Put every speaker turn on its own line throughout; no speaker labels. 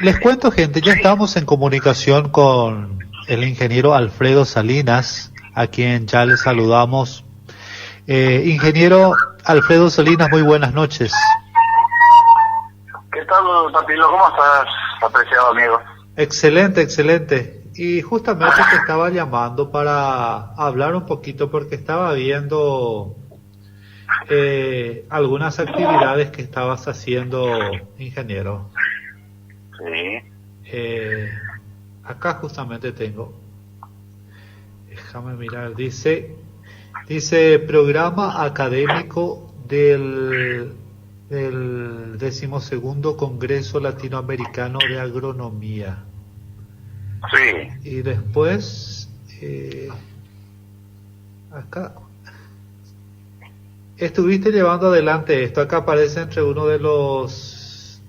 Les cuento, gente, ya estamos en comunicación con el ingeniero Alfredo Salinas, a quien ya le saludamos. Ingeniero Alfredo Salinas, muy buenas noches.
¿Qué tal, Papilo? ¿Cómo estás, apreciado amigo?
Excelente, excelente. Y justamente te estaba llamando para hablar un poquito porque estaba viendo algunas actividades que estabas haciendo, ingeniero.
Sí.
Acá justamente tengo, déjame mirar, dice programa académico del 12º Congreso Latinoamericano de Agronomía.
Sí.
Y después, acá, estuviste llevando adelante esto. Acá aparece entre uno de los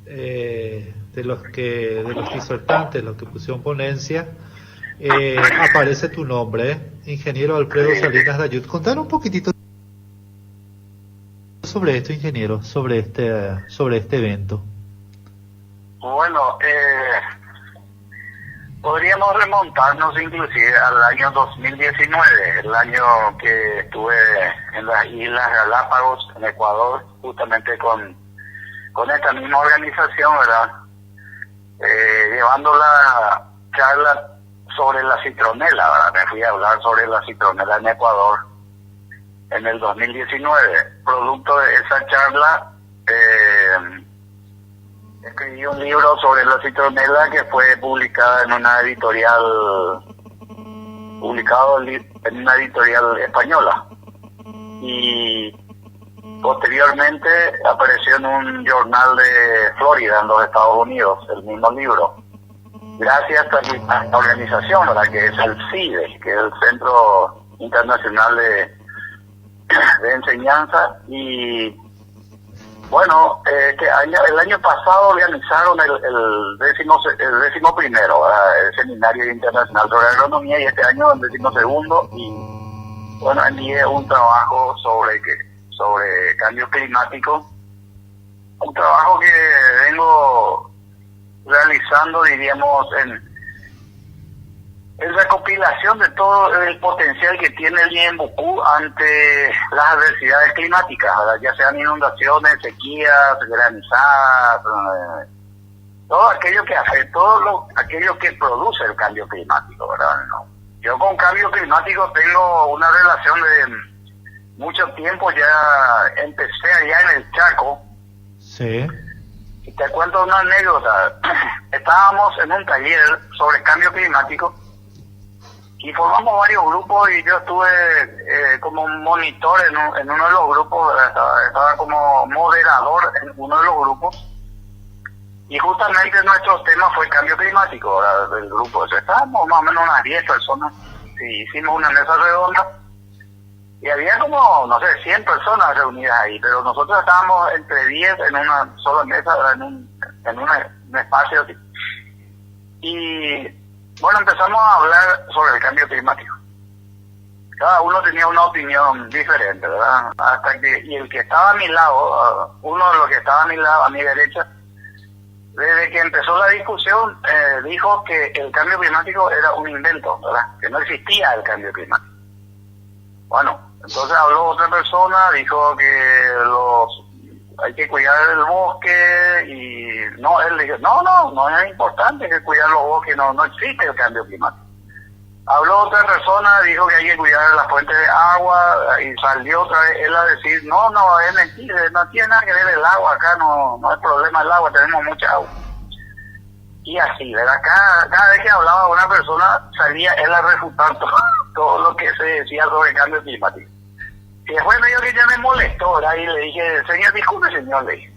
disertantes, los que pusieron ponencia, aparece tu nombre, ingeniero Alfredo Salinas Dayud. Contar un poquitito sobre esto, ingeniero, sobre este evento.
Bueno, podríamos remontarnos inclusive al año 2019, el año que estuve en las Islas Galápagos, en Ecuador, justamente con esta misma organización, ¿verdad? Llevando la charla sobre la citronela, ¿verdad? Me fui a hablar sobre la citronela en Ecuador en el 2019. Producto de esa charla, escribí un libro sobre la citronela que fue publicado en una editorial española. Y posteriormente apareció en un jornal de Florida, en los Estados Unidos, el mismo libro. Gracias a la organización, ¿verdad?, que es el CIDE, que es el Centro Internacional de Enseñanza. Y bueno, el año pasado organizaron el 11º, ¿verdad?, el Seminario Internacional sobre Agronomía, y este año el 12º. Y bueno, envié un trabajo sobre cambio climático, un trabajo que vengo realizando, diríamos, en recopilación de todo el potencial que tiene el Ñembucú ante las adversidades climáticas, ¿verdad?, ya sean inundaciones, sequías, granizadas, todo aquello que hace, aquello que produce el cambio climático, ¿verdad? ¿No? Yo con cambio climático tengo una relación de mucho tiempo. Ya empecé allá en el Chaco.
Sí.
Y te cuento una anécdota. Estábamos en un taller sobre cambio climático y formamos varios grupos, y yo estuve como monitor en uno de los grupos, estaba como moderador en uno de los grupos, y justamente nuestro tema fue cambio climático, ¿verdad?, del grupo. Estábamos más o menos unas 10 personas, y hicimos una mesa redonda. Y había como, no sé, 100 personas reunidas ahí, pero nosotros estábamos entre 10 en una sola mesa, en un espacio así. Y bueno, empezamos a hablar sobre el cambio climático. Cada uno tenía una opinión diferente, ¿verdad? Y el que estaba a mi lado, uno de los que estaba a mi lado, a mi derecha, desde que empezó la discusión, dijo que el cambio climático era un invento, ¿verdad?, que no existía el cambio climático. Bueno, entonces habló otra persona, dijo que hay que cuidar el bosque, y no, él dijo, no es importante que cuidar los bosques, no existe el cambio climático. Habló otra persona, dijo que hay que cuidar las fuentes de agua, y salió otra vez él a decir, no, es mentira, no tiene nada que ver el agua, acá no es problema el agua, tenemos mucha agua. Y así, ¿verdad? Cada vez que hablaba una persona, salía él a refutar todo lo que se decía sobre el cambio climático. Y después medio que ya me molestó, ¿verdad? Y le dije, señor, disculpe, señor, le dije,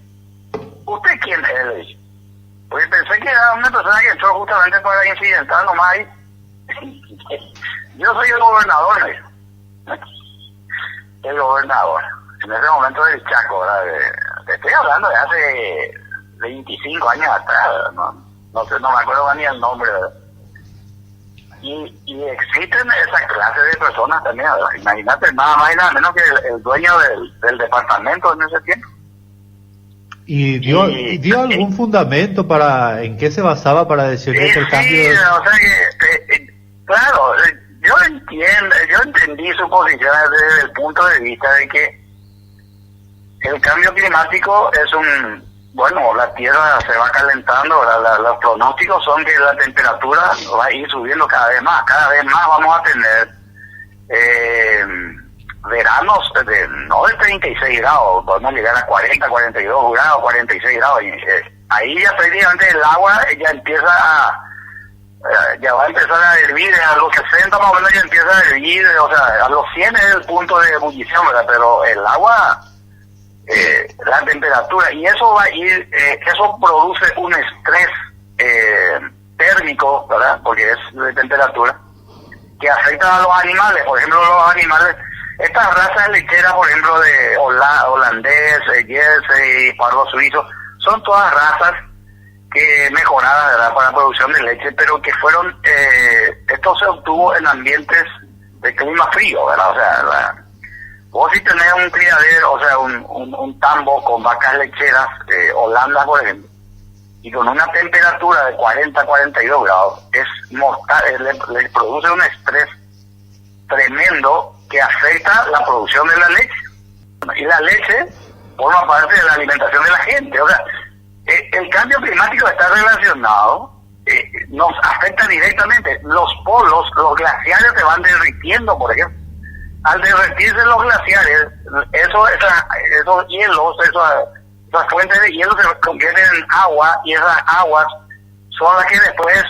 ¿usted quién es? Le dije. Porque pensé que era una persona que entró justamente para incidentar nomás ahí. Yo soy el gobernador, le dijo. El gobernador. En ese momento del Chaco, ¿verdad? Te estoy hablando de hace 25 años atrás, ¿verdad? No sé, no me acuerdo ni el nombre, ¿verdad? Y existen esa clase de personas también, ¿verdad? Imagínate, nada más y nada menos que el dueño del departamento en ese tiempo.
¿Y dio algún fundamento para en qué se basaba para decirle que el cambio?
Sí, o sea que, claro, yo entendí su posición desde el punto de vista de que el cambio climático es bueno, la Tierra se va calentando, los pronósticos son que la temperatura va a ir subiendo cada vez más vamos a tener veranos no de 36 grados, podemos llegar a 40, 42 grados, 46 grados, y, ahí ya prácticamente el agua ya va a empezar a hervir, a los 60 más o menos ya empieza a hervir, o sea, a los 100 es el punto de ebullición, ¿verdad? Pero el agua, la temperatura, y eso va a ir, eso produce un estrés térmico, ¿verdad? Porque es de temperatura, que afecta a los animales. Por ejemplo, los animales, estas razas lecheras, por ejemplo, de holandés, jersey, pardo suizo, son todas razas que mejoradas, ¿verdad?, para la producción de leche, pero que fueron, esto se obtuvo en ambientes de clima frío, ¿verdad? O sea, vos si tenés un criadero, o sea, un tambo con vacas lecheras, Holanda, por ejemplo, y con una temperatura de 40, 42 grados, es mortal, le produce un estrés tremendo que afecta la producción de la leche. Y la leche forma parte de la alimentación de la gente. O sea, el cambio climático está relacionado, nos afecta directamente. Los polos, los glaciares se van derritiendo, por ejemplo. Al derretirse los glaciares, esos hielos, esas fuentes de hielo se convierten en agua, y esas aguas son las que después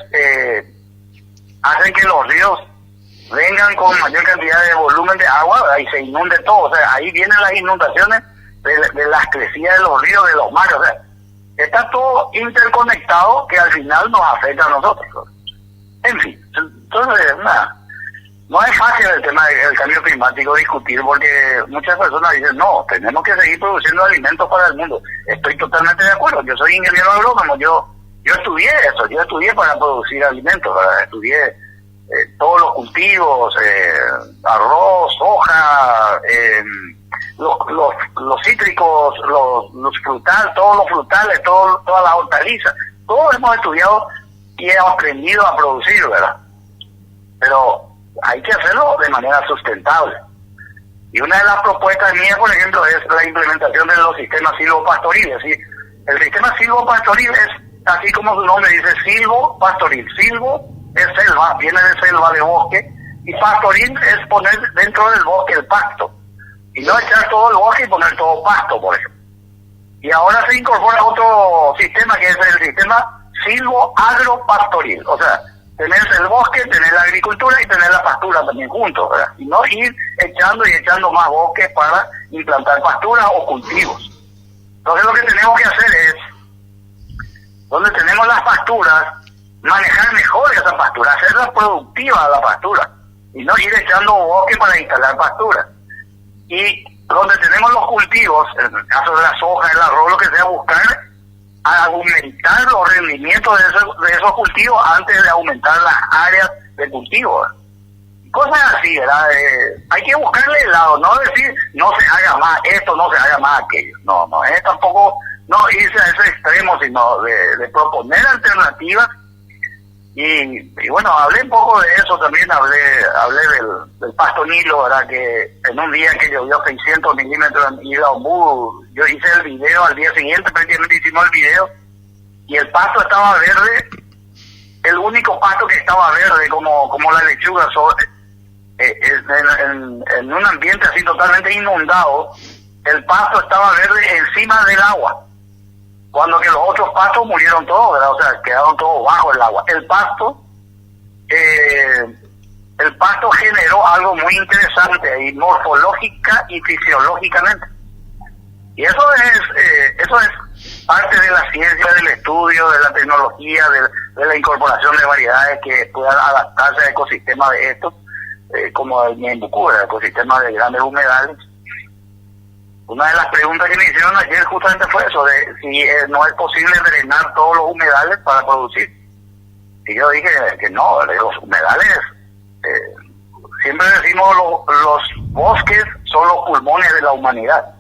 hacen que los ríos vengan con mayor cantidad de volumen de agua, ¿verdad?, y se inunde todo. O sea, ahí vienen las inundaciones de las crecidas de los ríos, de los mares. O sea, está todo interconectado, que al final nos afecta a nosotros. En fin, entonces, no es fácil el tema del cambio climático discutir, porque muchas personas dicen, no, tenemos que seguir produciendo alimentos para el mundo. Estoy totalmente de acuerdo. Yo soy ingeniero agrónomo, yo estudié eso, yo estudié para producir alimentos, ¿verdad? Estudié todos los cultivos, arroz, soja, los cítricos, los frutales, todos los frutales, todas las hortalizas, todos hemos estudiado y hemos aprendido a producir, ¿verdad? Pero hay que hacerlo de manera sustentable. Y una de las propuestas mías, por ejemplo, es la implementación de los sistemas silvopastoriles. ¿Sí? El sistema silvopastoril es, así como su nombre dice, silvopastoril. Silvo es selva, viene de selva, de bosque, y pastoril es poner dentro del bosque el pasto. Y no echar todo el bosque y poner todo pasto, por ejemplo. Y ahora se incorpora otro sistema, que es el sistema silvo-agropastoril. O sea, tener el bosque, tener la agricultura y tener la pastura también juntos, ¿verdad? Y no ir echando más bosques para implantar pasturas o cultivos. Entonces lo que tenemos que hacer es, donde tenemos las pasturas, manejar mejor esa pastura, hacerla productiva la pastura, y no ir echando bosque para instalar pastura. Y donde tenemos los cultivos, en el caso de la soja, el arroz, lo que sea, buscar aumentar los rendimientos de esos cultivos antes de aumentar las áreas de cultivo, ¿verdad? Cosas así, ¿verdad? Hay que buscarle el lado, no decir no se haga más esto, no se haga más aquello. No es tampoco no irse a ese extremo, sino de proponer alternativas. Y bueno, hablé un poco de eso también, hablé del pasto Nilo, ¿verdad? Que en un día que llovió 600 milímetros en Isla Ombú, yo hice el video, al día siguiente prácticamente hicimos el video, y el pasto estaba verde, el único pasto que estaba verde, como la lechuga, en un ambiente así totalmente inundado, el pasto estaba verde encima del agua. Cuando que los otros pastos murieron todos, ¿verdad? O sea, quedaron todos bajo el agua. El pasto generó algo muy interesante ahí, morfológica y fisiológicamente. Y eso es parte de la ciencia, del estudio, de la tecnología, de la incorporación de variedades que puedan adaptarse al ecosistema de estos, como el Ñembucú, el ecosistema de grandes humedales. Una de las preguntas que me hicieron ayer justamente fue eso, de si no es posible drenar todos los humedales para producir. Y yo dije que no, los humedales, siempre decimos los bosques son los pulmones de la humanidad.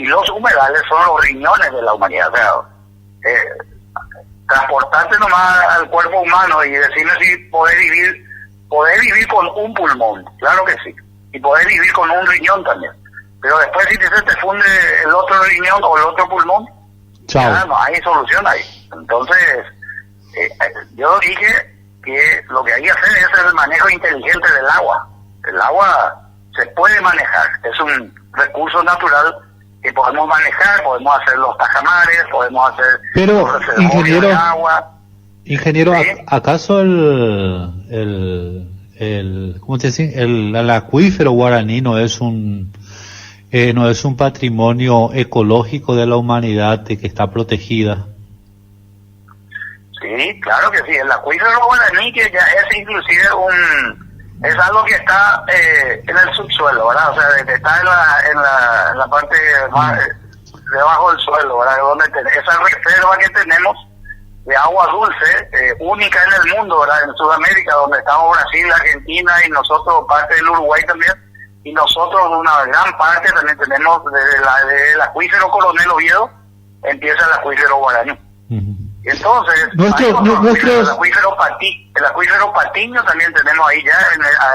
Y los humedales son los riñones de la humanidad. O sea, transportarte nomás al cuerpo humano y decirle si poder vivir con un pulmón, claro que sí, y poder vivir con un riñón también. Pero después si se te funde el otro riñón o el otro pulmón, ya no hay solución ahí. Entonces, yo dije que lo que hay que hacer es el manejo inteligente del agua. El agua se puede manejar, es un recurso natural que podemos manejar, podemos hacer los tajamares, podemos hacer
pero,
los reservorios de agua.
Ingeniero,
¿Sí?
¿acaso ¿cómo te decís? El acuífero guaraní no es un patrimonio ecológico de la humanidad de que está protegida?
Sí, claro que sí. El acuífero guaraní, que ya es inclusive es algo que está en el subsuelo, ¿verdad? O sea, que está en la parte más debajo del suelo, ¿verdad? Donde esa reserva que tenemos de agua dulce, única en el mundo, ¿verdad? En Sudamérica, donde estamos Brasil, Argentina y nosotros, parte del Uruguay también, y nosotros una gran parte también tenemos desde el acuífero Coronel Oviedo, empieza el acuífero guaraní. Y entonces, el acuífero Patiño también tenemos ahí ya,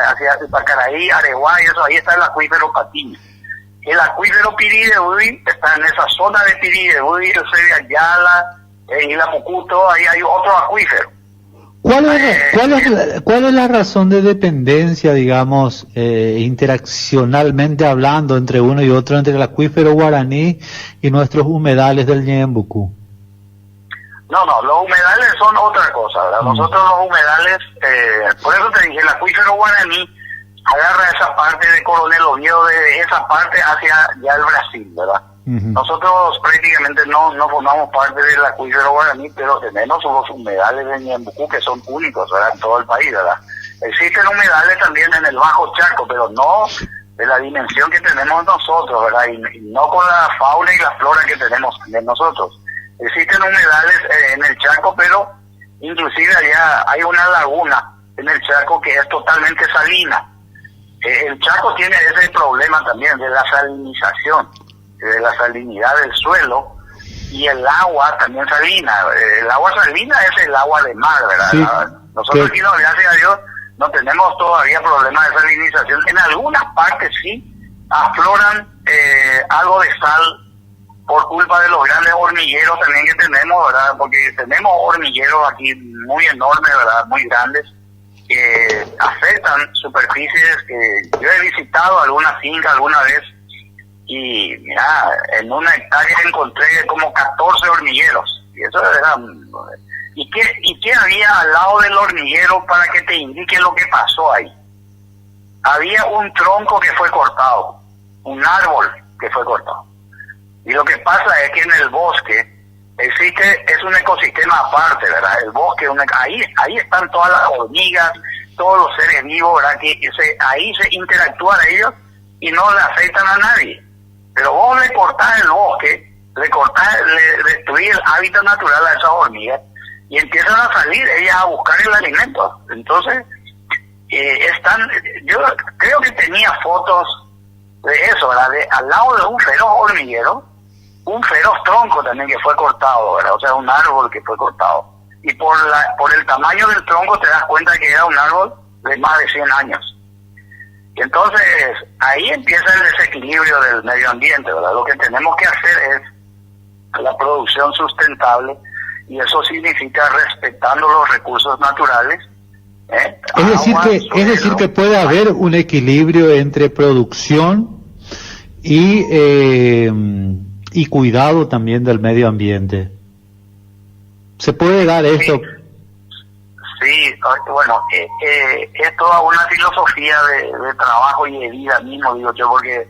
hacia Pacaraí, Areguá, y eso, ahí está el acuífero Patiño. El acuífero Piridehuy está en esa zona de Piridehuy, Ayala, Isla Pucuto, ahí hay otro acuífero.
¿Cuál es la razón de dependencia, digamos, interaccionalmente hablando entre uno y otro, entre el acuífero guaraní y nuestros humedales del Ñembucú?
No, los humedales son otra cosa, ¿verdad? Nosotros los humedales, por eso te dije, el acuífero guaraní agarra esa parte de Coronel Oviedo, de esa parte hacia ya el Brasil, ¿verdad? Nosotros prácticamente no formamos parte del acuífero guaraní, pero tenemos los humedales de Ñembucú que son únicos, ¿verdad? En todo el país, ¿verdad? Existen humedales también en el Bajo Chaco, pero no de la dimensión que tenemos nosotros, ¿verdad? Y no con la fauna y la flora que tenemos de nosotros. Existen humedales en el Chaco, pero inclusive allá hay una laguna en el Chaco que es totalmente salina. El Chaco tiene ese problema también de la salinización, de la salinidad del suelo, y el agua también salina. El agua salina es el agua de mar, ¿verdad?
Sí.
Nosotros aquí, gracias a Dios, no tenemos todavía problemas de salinización. En algunas partes sí afloran algo de sal por culpa de los grandes hormigueros también que tenemos, ¿verdad? Porque tenemos hormigueros aquí muy enormes, ¿verdad? Muy grandes, que afectan superficies que yo he visitado alguna finca alguna vez y mira, en una hectárea encontré como 14 hormigueros. Y eso era... ¿Y qué había al lado del hormiguero para que te indique lo que pasó ahí? Había un tronco que fue cortado, un árbol que fue cortado. Y lo que pasa es que en el bosque es un ecosistema aparte, ¿verdad? El bosque, ahí están todas las hormigas, todos los seres vivos, ¿verdad? Ahí se interactúan ellos y no le afectan a nadie. Pero vos le cortás el bosque, le destruís el hábitat natural a esas hormigas y empiezan a salir ellas a buscar el alimento. Entonces, yo creo que tenía fotos de eso, ¿verdad? Al lado de un feroz hormiguero, un feroz tronco también que fue cortado, ¿verdad? O sea, un árbol que fue cortado. Y por el tamaño del tronco te das cuenta que era un árbol de más de 100 años. Y entonces, ahí empieza el desequilibrio del medio ambiente, ¿verdad? Lo que tenemos que hacer es la producción sustentable, y eso significa respetando los recursos naturales.
Es decir que puede haber un equilibrio entre producción y cuidado también del medio ambiente. ¿Se puede dar esto?
Sí, bueno, es toda una filosofía de trabajo y de vida mismo, digo yo, porque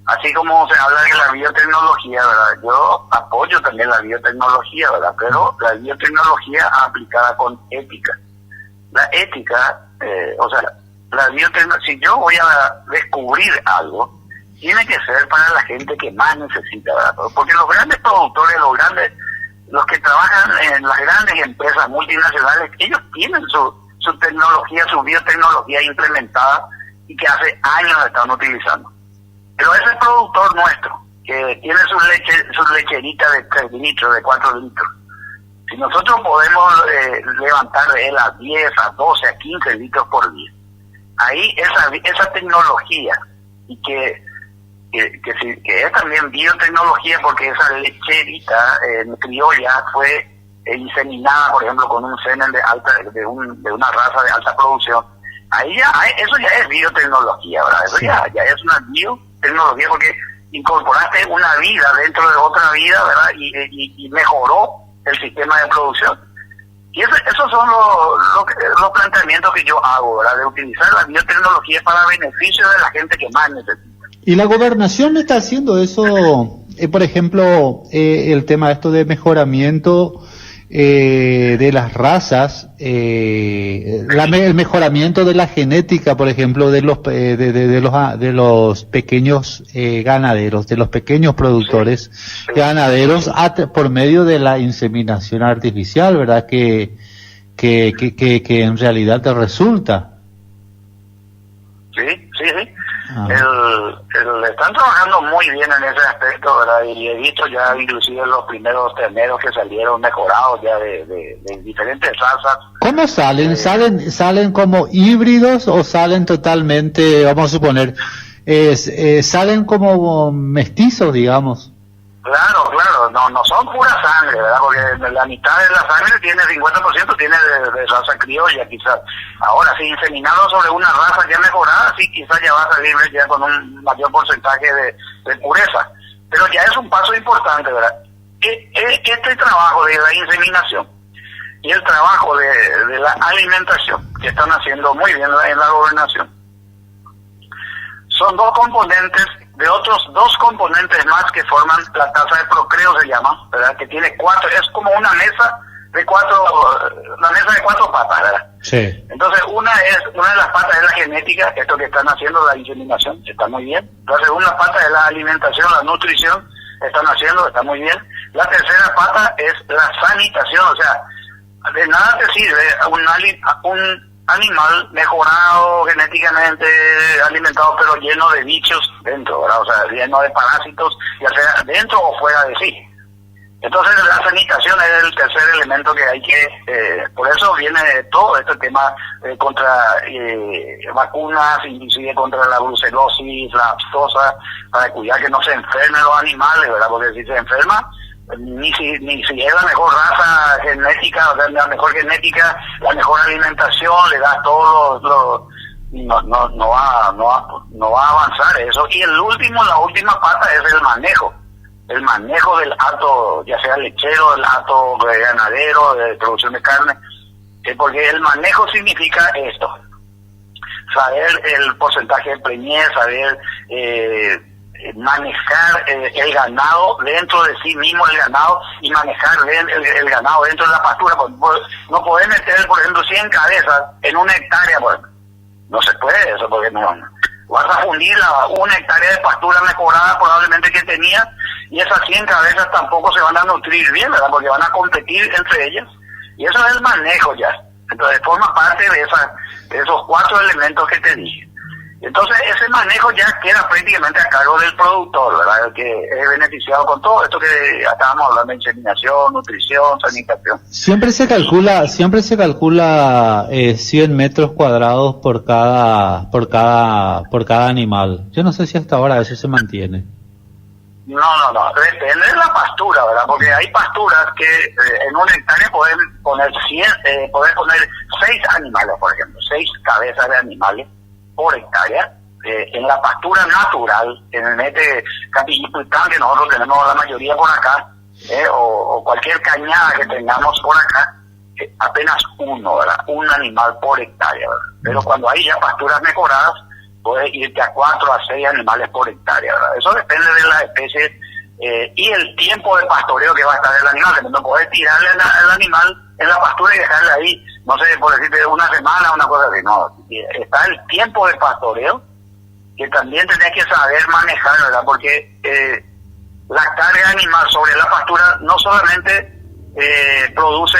así como se habla de la biotecnología, ¿verdad? Yo apoyo también la biotecnología, ¿verdad? Pero la biotecnología aplicada con ética. La ética, si yo voy a descubrir algo, tiene que ser para la gente que más necesita, ¿verdad? Porque los grandes productores, los que trabajan en las grandes empresas multinacionales, ellos tienen su tecnología, su biotecnología implementada y que hace años están utilizando. Pero ese productor nuestro, que tiene su lecherita de 3 litros, de 4 litros. Si nosotros podemos levantar de él a 10, a 12, a 15 litros por día, ahí esa tecnología, y que es también biotecnología, porque esa lecherita criolla fue inseminada, por ejemplo, con un semen de una raza de alta producción. Ahí eso ya es biotecnología, ¿verdad? Eso
sí.
ya es una biotecnología, porque incorporaste una vida dentro de otra vida, ¿verdad? Y mejoró el sistema de producción. Y esos son los planteamientos que yo hago, ¿verdad? De utilizar la biotecnología para beneficio de la gente que más necesita.
¿Y la gobernación está haciendo eso? Por ejemplo, el tema esto de mejoramiento de las razas, el mejoramiento de la genética, por ejemplo, de los pequeños ganaderos, de los pequeños productores ganaderos, por medio de la inseminación artificial, ¿verdad? Que en realidad te resulta.
Sí. Están trabajando muy bien en ese aspecto, ¿verdad? Y he visto ya inclusive los primeros terneros que salieron mejorados ya de diferentes razas.
¿Cómo salen? ¿Salen como híbridos o salen totalmente, vamos a suponer, salen como mestizos, digamos?
Claro, no son pura sangre, ¿verdad? Porque la mitad de la sangre tiene 50% tiene de raza criolla, quizás. Ahora, si inseminado sobre una raza ya mejorada, sí, quizás ya va a salir ya con un mayor porcentaje de pureza. Pero ya es un paso importante, ¿verdad? Este trabajo de la inseminación y el trabajo de la alimentación, que están haciendo muy bien en la gobernación, son dos componentes de otros 2 componentes más que forman la tasa de procreo, se llama, ¿verdad? Que tiene 4, es como una mesa de 4 patas, ¿verdad?
Sí.
Entonces, una de las patas es la genética, esto que están haciendo, la inseminación, está muy bien. La segunda pata es la alimentación, la nutrición, están haciendo, está muy bien. La tercera pata es la sanitación, o sea, de nada te sirve un animal mejorado genéticamente, alimentado, pero lleno de bichos dentro, ¿verdad? O sea, lleno de parásitos, ya sea dentro o fuera de sí. Entonces la sanitación es el tercer elemento que hay que, por eso viene todo este tema contra vacunas, inclusive contra la brucelosis, la aftosa, para cuidar que no se enfermen los animales, ¿verdad? Porque si se enferma, ni si es la mejor raza genética, o sea, la mejor genética, la mejor alimentación, le das todo no va a avanzar eso. Y la última pata es el manejo del hato, ya sea lechero, del hato ganadero, de producción de carne, porque el manejo significa esto: saber el porcentaje de preñez, saber manejar el ganado dentro de sí mismo, el ganado, y manejar el ganado dentro de la pastura. No podés meter, por ejemplo, 100 cabezas en una hectárea, pues no se puede eso, porque no vas a fundir una hectárea de pastura mejorada probablemente que tenía, y esas 100 cabezas tampoco se van a nutrir bien, ¿verdad? Porque van a competir entre ellas, y eso es el manejo ya. Entonces forma parte de esos 4 elementos que te dije. Entonces ese manejo ya queda prácticamente a cargo del productor, ¿verdad? El que es beneficiado con todo esto que estábamos hablando de inseminación, nutrición, sanitación.
Siempre se calcula 100 metros cuadrados por cada animal. Yo no sé si hasta ahora eso se mantiene.
No, depende de la pastura, ¿verdad? Porque hay pasturas que en una hectárea pueden poner 6 animales, por ejemplo, 6 cabezas de animales por hectárea. En la pastura natural, en el Capillipuitán, que nosotros tenemos la mayoría por acá, o cualquier cañada que tengamos por acá, apenas uno, ¿verdad? Un animal por hectárea, ¿verdad? Pero cuando hay ya pasturas mejoradas, puede irte a 4 a 6 animales por hectárea, ¿verdad? Eso depende de la especie y el tiempo de pastoreo que va a estar el animal. No podés tirarle al animal en la pastura y dejarle ahí, no sé, por decirte una semana, una cosa así. No, está el tiempo de pastoreo que también tenés que saber manejar, ¿verdad? Porque la carga animal sobre la pastura no solamente produce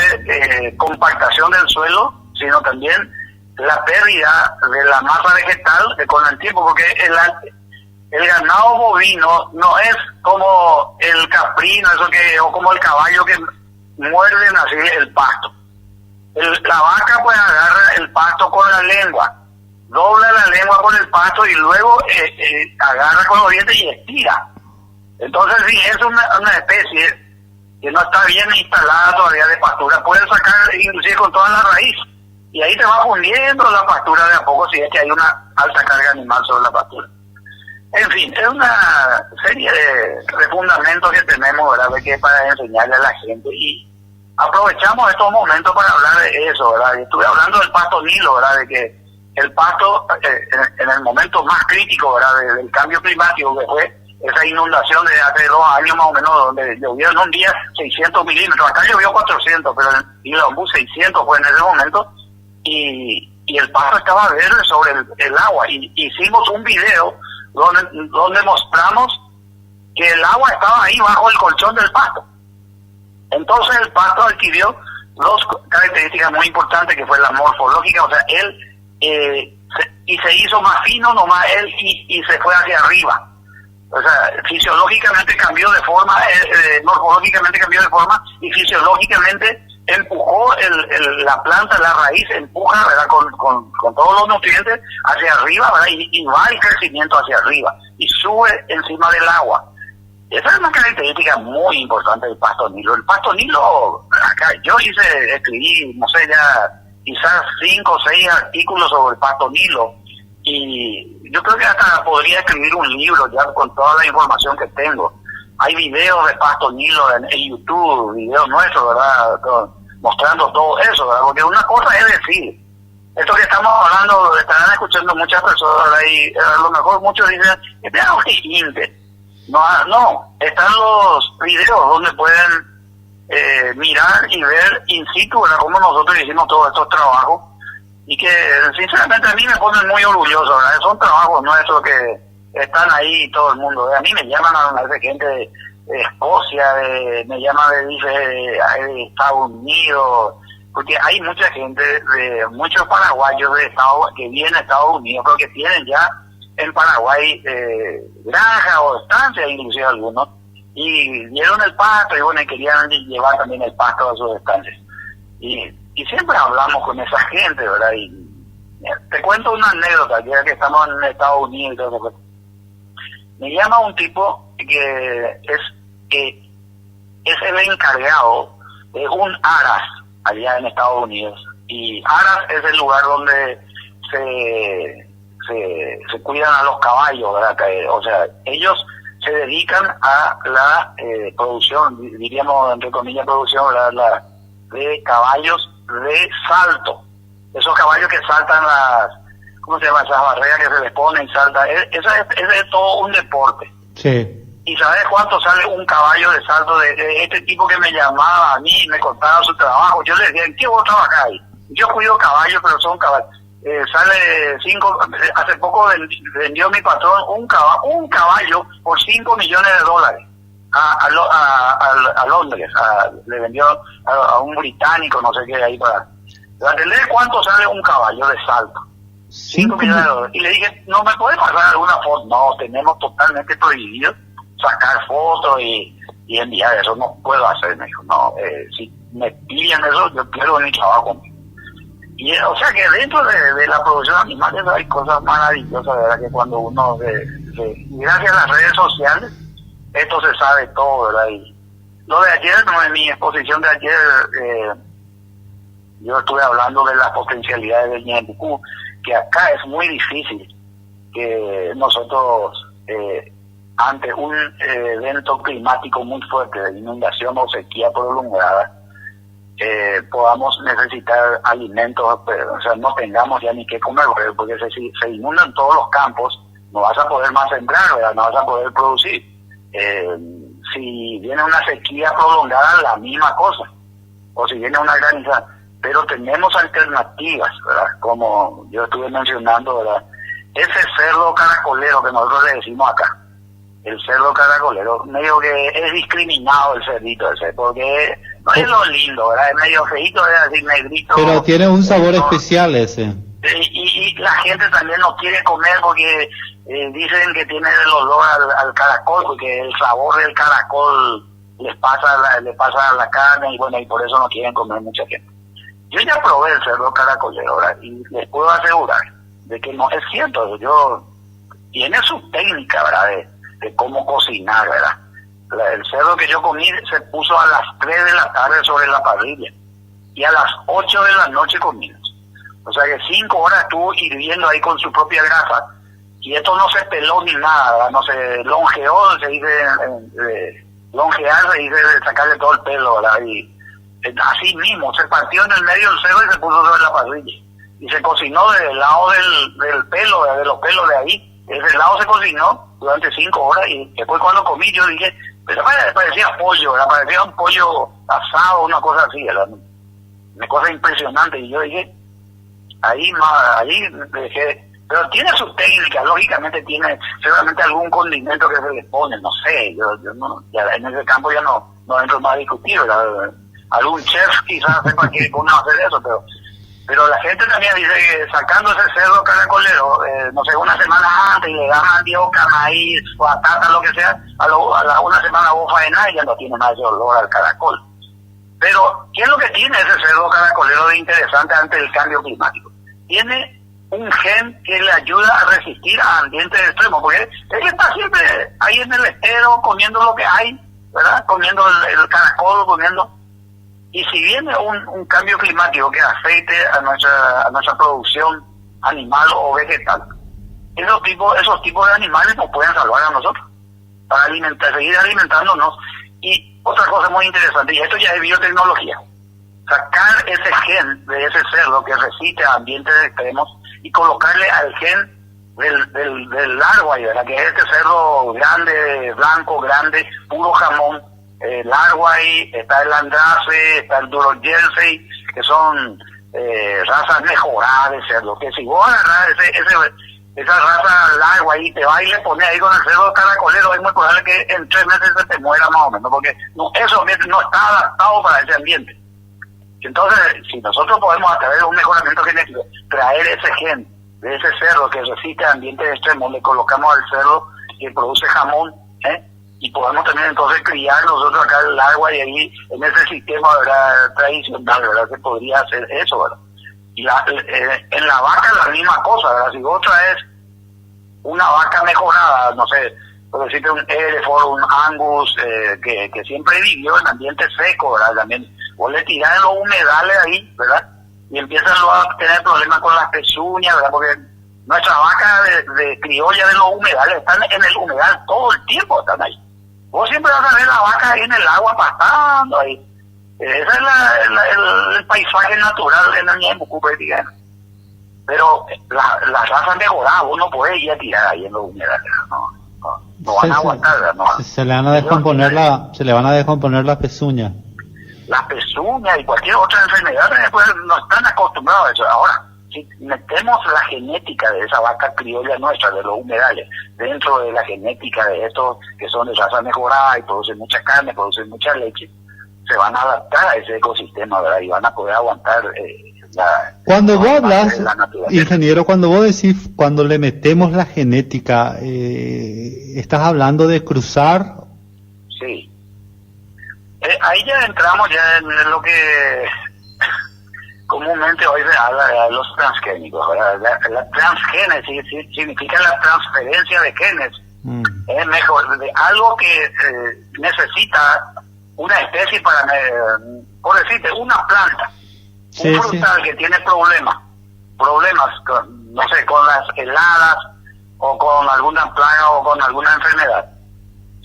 compactación del suelo, sino también la pérdida de la masa vegetal con el tiempo, porque el ganado bovino no es como el caprino, o como el caballo que muerden así el pasto. La vaca pues agarra el pasto con la lengua, dobla la lengua con el pasto y luego agarra con los dientes y estira. Entonces, si es una especie que no está bien instalada todavía de pastura, pueden sacar inclusive con toda la raíz. Y ahí te va fundiendo la pastura de a poco si es que hay una alta carga animal sobre la pastura. En fin, es una serie de fundamentos que tenemos, ¿verdad?, de que para enseñarle a la gente. Y aprovechamos estos momentos para hablar de eso, ¿verdad? Estuve hablando del pasto Nilo, ¿verdad?, de que el pasto, en el momento más crítico, ¿verdad?, del cambio climático, que fue esa inundación de hace 2 años más o menos, donde llovió en un día 600 milímetros, acá llovió 400, pero en Ilambú 600 fue en ese momento, y el pasto estaba verde sobre el agua, y hicimos un video donde mostramos que el agua estaba ahí bajo el colchón del pasto. Entonces el pasto adquirió 2 características muy importantes, que fue la morfológica, o sea, él se hizo más fino nomás él y se fue hacia arriba. O sea, fisiológicamente cambió de forma, morfológicamente cambió de forma, y fisiológicamente empujó la planta, la raíz empuja, ¿verdad?, con todos los nutrientes hacia arriba, ¿verdad?, y va el crecimiento hacia arriba y sube encima del agua. Esa es una característica muy importante del pasto Nilo. El pasto Nilo, acá yo escribí, no sé, ya quizás 5 o 6 artículos sobre el pasto Nilo, y yo creo que hasta podría escribir un libro ya con toda la información que tengo. Hay videos de pasto Nilo en YouTube, videos nuestros, ¿verdad?, mostrando todo eso, ¿verdad? Porque una cosa es decir, esto que estamos hablando, estarán escuchando muchas personas, ¿verdad?, y a lo mejor muchos dicen, este es algo siguiente. No, están los videos donde pueden mirar y ver in situ, ¿verdad?, cómo nosotros hicimos todos estos trabajos, y que sinceramente a mí me ponen muy orgulloso, ¿verdad? Son trabajos nuestros que están ahí todo el mundo, ¿verdad? A mí me llaman a veces gente de Escocia, me llaman de Estados Unidos, porque hay mucha gente, muchos paraguayos que vienen a Estados Unidos, pero que tienen ya en Paraguay granja o estancia, inclusive algunos, y vieron el pasto y bueno, querían llevar también el pasto a sus estancias. Y siempre hablamos con esa gente, ¿verdad? Y te cuento una anécdota, ya que estamos en Estados Unidos y todo eso. Me llama un tipo que es el encargado de un ARAS allá en Estados Unidos, y ARAS es el lugar donde se cuidan a los caballos, ¿verdad? O sea, ellos se dedican a la producción, diríamos entre comillas producción, ¿verdad?, de caballos de salto, esos caballos que saltan ¿cómo se llama?, esas barreras que se les ponen y saltan, eso es todo un deporte.
Sí.
¿Y sabes cuánto sale un caballo de salto de este tipo que me llamaba a mí, me contaba su trabajo? Yo le decía, ¿en qué vos trabajáis? Yo cuido caballos, pero son caballos. Sale hace poco vendió mi patrón un caballo por $5 millones a Londres, le vendió a un británico, no sé qué, ahí para entender cuánto sale un caballo de salto. $5 millones. Y le dije, ¿no me puede pasar alguna foto? No, tenemos totalmente prohibido sacar fotos y enviar eso, no puedo hacer. Me dijo, no, si me pillan eso, yo quiero mi trabajo. Y o sea que dentro de la producción animal hay cosas maravillosas, ¿verdad?, que cuando uno gracias a las redes sociales esto se sabe todo, ¿verdad? Y lo de ayer, no, en mi exposición de ayer, yo estuve hablando de las potencialidades del Ñeembucú, que acá es muy difícil que nosotros, ante un evento climático muy fuerte de inundación o sequía prolongada, podamos necesitar alimentos, pero, o sea, no tengamos ya ni qué comer, porque se inundan todos los campos, no vas a poder más sembrar, ¿verdad?, no vas a poder producir. Si viene una sequía prolongada, la misma cosa, o si viene una graniza, pero tenemos alternativas, ¿verdad?, como yo estuve mencionando, ¿verdad?, ese cerdo caracolero que nosotros le decimos acá, el cerdo caracolero, medio que es discriminado el cerdito ese, porque no es lo lindo, ¿verdad?, es medio feito, es así negrito.
Pero tiene un sabor especial ese.
Y la gente también no quiere comer porque dicen que tiene el olor al caracol, porque el sabor del caracol le pasa a la carne, y bueno, y por eso no quieren comer mucha gente. Yo ya probé el cerdo caracolero, ¿verdad? Y les puedo asegurar de que no es cierto. Tiene su técnica, ¿verdad? De cómo cocinar, ¿verdad? El cerdo que yo comí se puso a las 3 de la tarde sobre la parrilla y a las 8 de la noche comimos. O sea que 5 horas estuvo hirviendo ahí con su propia grasa, y esto no se peló ni nada, ¿verdad? No se longeó, se dice longear, se dice sacarle todo el pelo, ¿verdad? Y así mismo se partió en el medio del cerdo y se puso sobre la parrilla y se cocinó del lado del pelo, de los pelos de ahí. Ese lado se cocinó durante 5 horas, y después cuando comí yo dije, pero parecía pollo, ¿verdad? Parecía un pollo asado, una cosa así, ¿verdad? Una cosa impresionante. Y yo dije, ahí dejé. Pero tiene su técnica, lógicamente tiene seguramente algún condimento que se le pone, no sé, yo no, ya en ese campo ya no entro más a discutir, ¿verdad? Algún chef quizás sepa que cómo hacer eso, pero la gente también dice que sacando ese cerdo caracolero, no sé, una semana antes, y le dan mandioca, maíz, batata, lo que sea, una semana vos faenás y ya no tiene más ese olor al caracol. Pero, ¿qué es lo que tiene ese cerdo caracolero de interesante ante el cambio climático? Tiene un gen que le ayuda a resistir a ambientes extremos, porque él está siempre ahí en el estero comiendo lo que hay, ¿verdad? Comiendo el caracol, comiendo. Y si viene un cambio climático que afecte a nuestra producción animal o vegetal, esos tipos de animales nos pueden salvar a nosotros para seguir alimentándonos. Y otra cosa muy interesante, y esto ya es biotecnología, sacar ese gen de ese cerdo que resiste a ambientes extremos y colocarle al gen del larway, ¿verdad? Que es este cerdo grande, blanco, grande, puro jamón. Larway, está el Andrace, está el Duro Jersey, que son razas mejoradas de cerdo, que si vos agarrás esa raza Larway y te vas y le pones ahí con el cerdo caracolero, es muy probable que en 3 meses se te muera más o menos, porque ese ambiente no está adaptado para ese ambiente. Entonces, si nosotros podemos, a través de un mejoramiento genético, traer ese gen de ese cerdo que resiste a ambientes extremos, le colocamos al cerdo que produce jamón, y podemos también entonces criar nosotros acá el agua, y ahí en ese sistema, ¿verdad?, tradicional, ¿verdad?, se podría hacer eso, ¿verdad? Y en la vaca la misma cosa, ¿verdad? Si vos traes una vaca mejorada, no sé, por decirte un Hereford, un Angus, que siempre vivió en ambiente seco, ¿verdad? También vos le tirás en los humedales ahí, ¿verdad? Y empiezan a tener problemas con las pezuñas, ¿verdad? Porque nuestras vacas de criolla de los humedales están en el humedal todo el tiempo, están ahí. Vos siempre vas a ver la vaca ahí en el agua pastando ahí. Ese es el paisaje natural en el Ñeembucú, prácticamente. Pero las razas mejoradas, vos no podés ir a tirar ahí en los humedales, no van a aguantar, ¿verdad? No.
Se le van a descomponer las pezuñas.
Las pezuñas y cualquier otra enfermedad, después no están acostumbrados a eso. Ahora, si metemos la genética de esa vaca criolla nuestra, de los humedales, dentro de la genética de estos que son de raza mejorada y producen mucha carne, producen mucha leche, se van a adaptar a ese ecosistema, ¿verdad? Y van a poder aguantar
cuando vos hablas, ingeniero, cuando vos decís, cuando le metemos la genética, ¿estás hablando de cruzar?
Sí. Ahí ya entramos ya en lo que comúnmente hoy se habla de los transgénicos, ¿verdad? La transgénesis significa la transferencia de genes. Es mejor, de algo que necesita una especie para, por decirte, una planta, un frutal que tiene problemas con, no sé, con las heladas o con alguna plaga o con alguna enfermedad.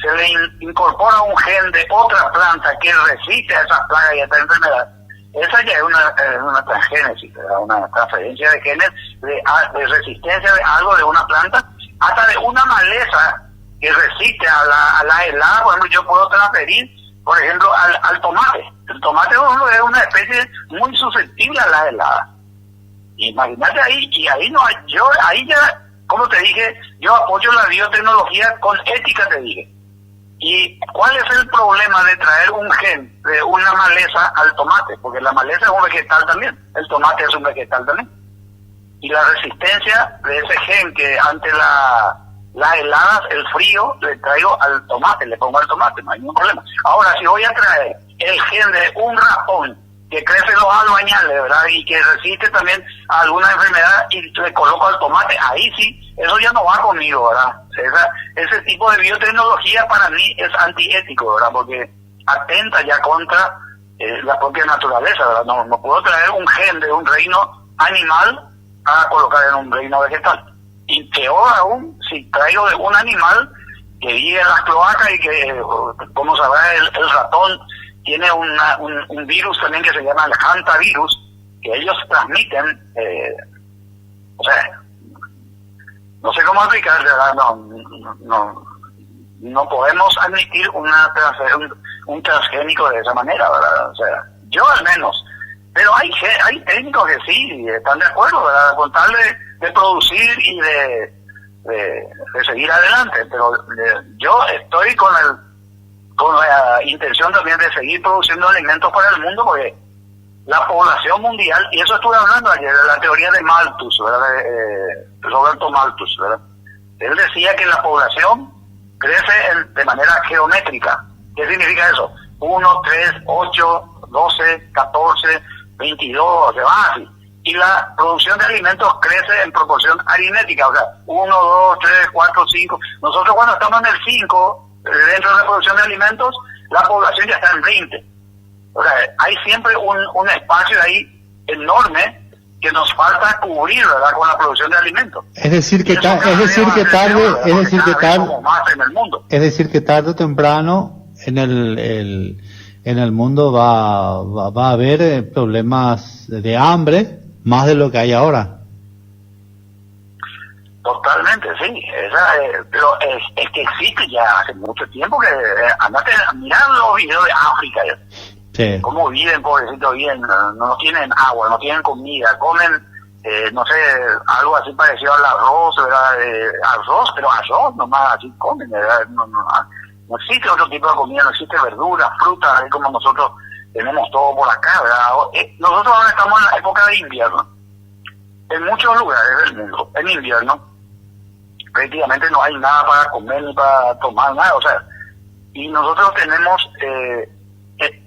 Se le incorpora un gen de otra planta que resiste a esa plaga y a esa enfermedad. Esa ya es una transgénesis, ¿verdad? Una transferencia de genes de resistencia de algo de una planta, hasta de una maleza que resiste a la helada. Por ejemplo, yo puedo transferir, por ejemplo, al tomate. El tomate es una especie muy susceptible a la helada. Imagínate ahí, y ahí no hay, ahí ya, como te dije, yo apoyo la biotecnología con ética, te dije. ¿Y cuál es el problema de traer un gen de una maleza al tomate? Porque la maleza es un vegetal también, el tomate es un vegetal también. Y la resistencia de ese gen que ante la las heladas, el frío, le traigo al tomate, le pongo al tomate, no hay ningún problema. Ahora, si voy a traer el gen de un ratón que crece en los albañales, ¿verdad? Y que resiste también a alguna enfermedad y le coloco al tomate, ahí sí, eso ya no va conmigo, ¿verdad? Ese tipo de biotecnología para mí es antiético, ¿verdad? Porque atenta ya contra la propia naturaleza, ¿verdad? No puedo traer un gen de un reino animal a colocar en un reino vegetal. Y peor aún, si traigo de un animal que vive en las cloacas y que, como sabrá, el ratón tiene un virus también que se llama el hantavirus, que ellos transmiten, o sea, no sé cómo explicar, ¿verdad? No podemos admitir un transgénico de esa manera, ¿verdad? O sea, yo al menos. Pero hay técnicos que sí están de acuerdo, ¿verdad? Con tal de producir y de seguir adelante. Pero yo estoy con la intención también de seguir produciendo alimentos para el mundo, porque la población mundial, y eso estuve hablando ayer, de la teoría de Malthus, ¿verdad? Roberto Malthus, ¿verdad? Él decía que la población crece de manera geométrica. ¿Qué significa eso? 1, 3, 8, 12, 14, 22, se va así. Y la producción de alimentos crece en proporción aritmética, o sea, 1, 2, 3, 4, 5. Nosotros cuando estamos en el 5, dentro de la producción de alimentos, la población ya está en 20. O sea, hay siempre un espacio ahí enorme que nos falta cubrir, ¿verdad?, con la producción de alimentos.
Es decir que tarde o temprano en el mundo va a haber problemas de hambre más de lo que hay ahora.
Totalmente, sí. Pero es que existe ya hace mucho tiempo que andate a mirar los videos de África.
Sí.
Cómo viven, pobrecitos, viven, no tienen agua, no tienen comida, comen, no sé, algo así parecido al arroz, ¿verdad? Arroz, pero arroz nomás así comen, ¿verdad? No existe otro tipo de comida, no existe verduras, frutas, así como nosotros tenemos todo por acá, ¿verdad? Nosotros ahora estamos en la época de invierno. En muchos lugares del mundo, en invierno, prácticamente no hay nada para comer ni para tomar nada, o sea, y nosotros tenemos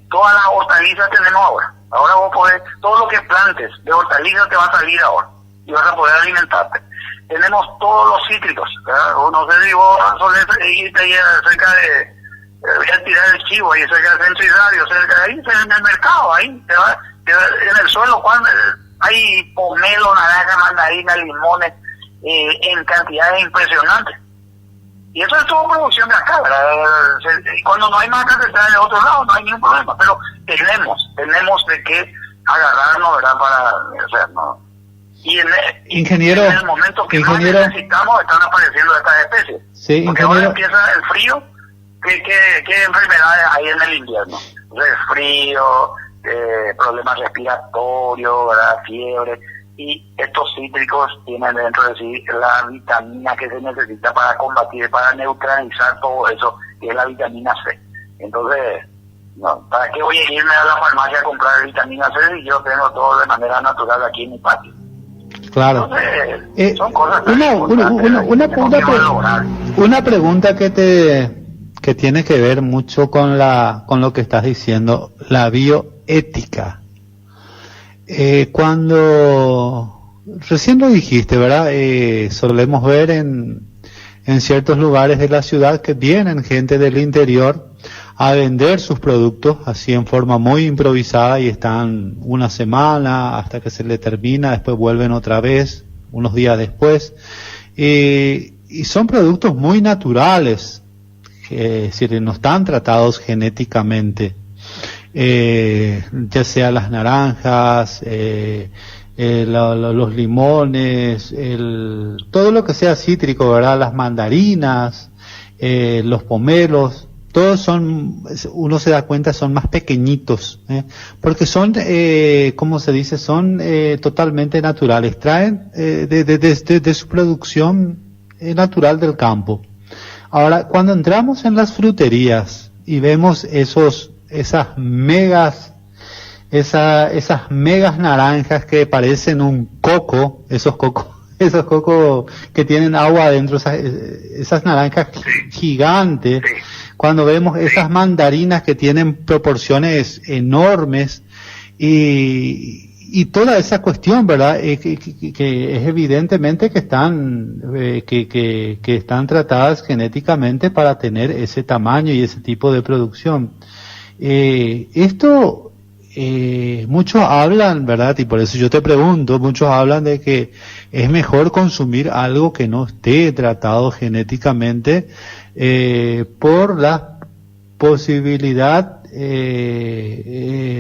todas las hortalizas tenemos ahora. Ahora vos podés, todo lo que plantes de hortalizas te va a salir ahora y vas a poder alimentarte. Tenemos todos los cítricos, ¿verdad? No sé si vos solés irte ahí cerca de, voy a tirar el chivo ahí cerca del centro Isario, cerca de ahí, en el mercado, ahí, en el suelo, cuando hay pomelo, naranja, mandarina, limones, en cantidades impresionantes. Y eso es todo producción de acá, ¿verdad? Y cuando no hay más acá, se trae de otro lado, no hay ningún problema. Pero tenemos de qué agarrarnos, ¿verdad? O sea, no. Y
ingeniero,
en el momento que más necesitamos, están apareciendo estas especies.
Sí,
porque ahora empieza el frío. ¿Qué enfermedades hay en el invierno? Resfrío, problemas respiratorios, ¿verdad? Fiebre. Y estos cítricos tienen dentro de sí la vitamina que se necesita para combatir, para neutralizar todo eso, que es la vitamina C. Entonces, no, ¿para qué voy a irme a la farmacia a comprar vitamina C si yo tengo todo de manera natural aquí en mi patio?
Claro.
Entonces, son cosas
una pregunta que tiene que ver mucho con lo que estás diciendo, la bioética. Cuando recién lo dijiste, ¿verdad? Solemos ver en ciertos lugares de la ciudad que vienen gente del interior a vender sus productos así en forma muy improvisada y están una semana hasta que se le termina, después vuelven otra vez unos días después, y son productos muy naturales, es decir, no están tratados genéticamente. Ya sea las naranjas, los limones, todo lo que sea cítrico, ¿verdad? Las mandarinas, los pomelos, todos uno se da cuenta, son más pequeñitos, porque son, ¿cómo se dice? Son totalmente naturales, traen de su producción natural del campo. Ahora, cuando entramos en las fruterías y vemos esas megas naranjas que parecen un coco, esos cocos
esos cocos que tienen agua adentro, esas naranjas gigantes, cuando vemos esas mandarinas que tienen proporciones enormes y toda esa cuestión, ¿verdad? Que es evidentemente que están tratadas genéticamente para tener ese tamaño y ese tipo de producción. Esto muchos hablan, ¿verdad? Y por eso yo te pregunto, muchos hablan de que es mejor consumir algo que no esté tratado genéticamente por la posibilidad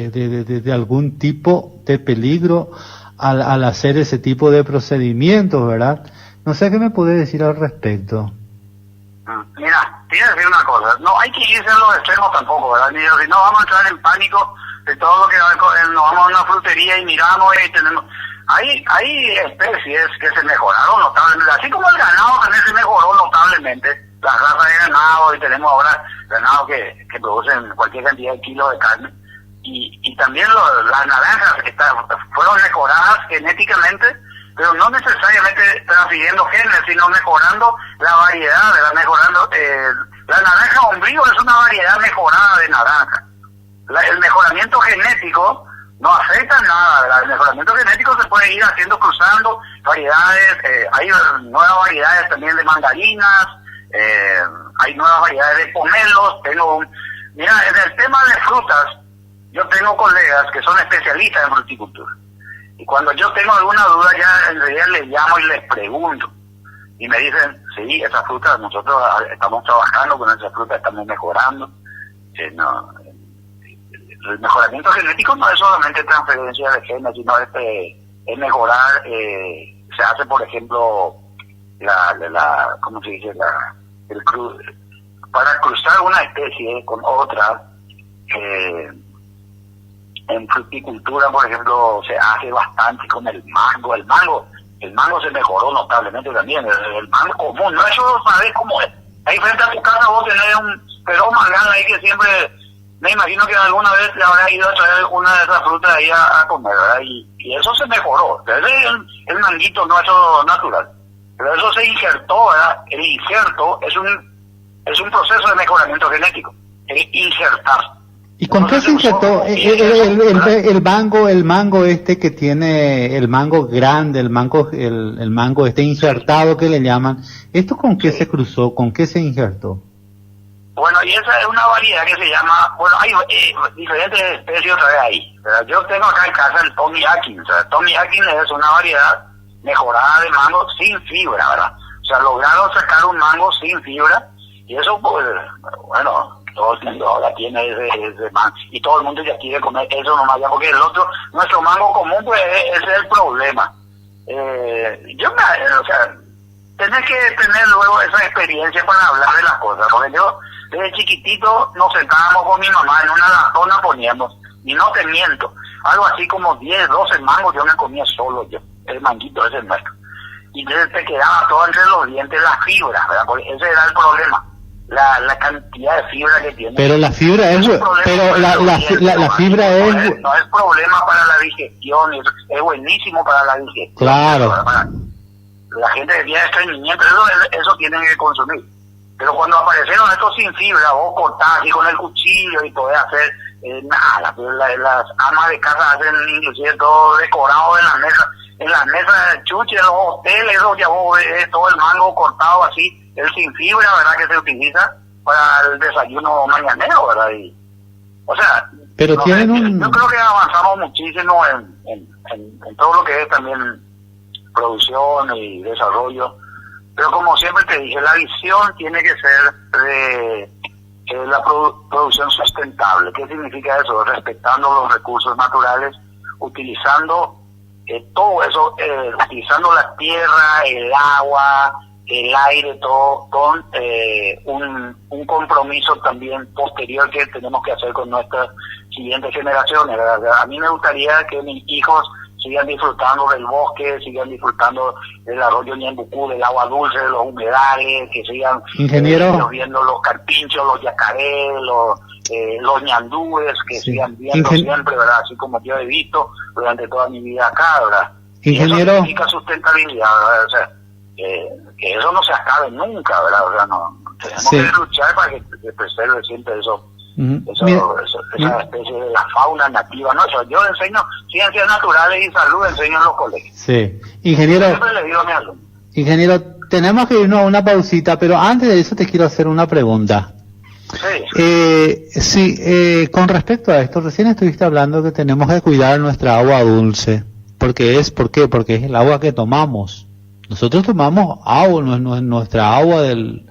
de algún tipo de peligro al hacer ese tipo de procedimientos, ¿verdad? No sé qué me puede decir al respecto.
Mira, te voy a decir una cosa, no hay que irse a los extremos tampoco, ¿verdad? Ni si no vamos a entrar en pánico de todo lo que nos vamos a una frutería y miramos y tenemos... Hay especies que se mejoraron notablemente, así como el ganado también se mejoró notablemente, la raza de ganado, y tenemos ahora ganado que producen cualquier cantidad de kilos de carne, y también las naranjas que fueron mejoradas genéticamente, pero no necesariamente transfiriendo genes, sino mejorando la variedad, la naranja ombligo es una variedad mejorada de naranja. El mejoramiento genético no afecta nada, ¿verdad? El mejoramiento genético se puede ir haciendo, cruzando variedades, hay nuevas variedades también de mandarinas, hay nuevas variedades de pomelos, mira, en el tema de frutas, yo tengo colegas que son especialistas en fruticultura, y cuando yo tengo alguna duda ya en realidad les llamo y les pregunto, y me dicen, sí, esas frutas, nosotros estamos trabajando con esas frutas, estamos mejorando, el mejoramiento genético no es solamente transferencia de genes, sino es mejorar, se hace por ejemplo ¿cómo se dice? Para cruzar una especie con otra, en fruticultura por ejemplo se hace bastante con el mango se mejoró notablemente también, el mango común, no, eso sabes cómo es, ahí frente a tu casa vos tenés un perón mangano ahí que siempre, me imagino que alguna vez le habrá ido a traer una de esas frutas ahí a comer, ¿verdad? Y eso se mejoró. Ese es el manguito nuestro natural. Pero eso se injertó, ¿verdad? El injerto es un proceso de mejoramiento genético. El injertar.
¿Y con qué se injertó? El mango este que tiene, el mango grande, el mango este injertado que le llaman, ¿esto con qué se cruzó? ¿Con qué se injertó?
Bueno, y esa es una variedad que se llama, bueno, hay diferentes especies otra vez ahí. ¿Verdad? Yo tengo acá en casa el Tommy Atkins. Tommy Atkins es una variedad mejorada de mango sin fibra, ¿verdad? O sea, lograron sacar un mango sin fibra, y eso, pues, bueno, todo el mundo ahora tiene ese mango, y todo el mundo ya quiere comer eso nomás, ya, porque el otro, nuestro mango común, pues, ese es el problema. O sea, tenés que tener luego esa experiencia para hablar de las cosas, porque yo desde chiquitito nos sentábamos con mi mamá en una latona, poníamos, y no te miento, algo así como 10, 12 mangos yo me comía solo yo, el manguito ese nuestro, y entonces te quedaba todo entre los dientes la fibra, ¿verdad? Porque ese era el problema, la cantidad de fibra que tiene.
Pero la fibra es, pero la fibra es...
No es problema para la digestión, es buenísimo para la digestión.
Claro.
Para la gente que tiene estreñimiento, eso tienen que consumir. Pero cuando aparecieron estos sin fibra, vos cortás y con el cuchillo y podés hacer nada. Pero las amas de casa hacen inclusive todo decorado en las mesas de chuche, en los hoteles, ya vos ves todo el mango cortado así, el sin fibra, ¿verdad? Que se utiliza para el desayuno mañanero, ¿verdad? O sea,
pero
no
tienen
yo creo que avanzamos muchísimo en todo lo que es también producción y desarrollo. Pero como siempre te dije, la visión tiene que ser de la producción sustentable. ¿Qué significa eso? Respetando los recursos naturales, utilizando todo eso, utilizando la tierra, el agua, el aire, todo con un compromiso también posterior que tenemos que hacer con nuestras siguientes generaciones. A mí me gustaría que mis hijos sigan disfrutando del bosque, sigan disfrutando del arroyo Ñembucú, del agua dulce, de los humedales, que sigan viendo los carpinchos, los yacarés, los ñandúes, que sigan viendo siempre, ¿verdad? Así como yo he visto durante toda mi vida acá, ¿verdad?
Ingeniero.
Y eso significa sustentabilidad, ¿verdad? O sea, que eso no se acabe nunca, ¿verdad? O sea, tenemos
Sí.
que luchar para que preserve siempre eso.
Mira,
Esa especie de la fauna nativa, ¿no? Yo enseño ciencias naturales y salud, enseño en los colegios.
Sí. Ingeniero,
Siempre le digo a mis alumnos.
ingeniero, tenemos que irnos a una pausita, pero antes de eso te quiero hacer una pregunta.
Sí.
Con respecto a esto, recién estuviste hablando que tenemos que cuidar nuestra agua dulce. ¿Por qué? Porque es el agua que tomamos. Nosotros tomamos agua, nuestra agua del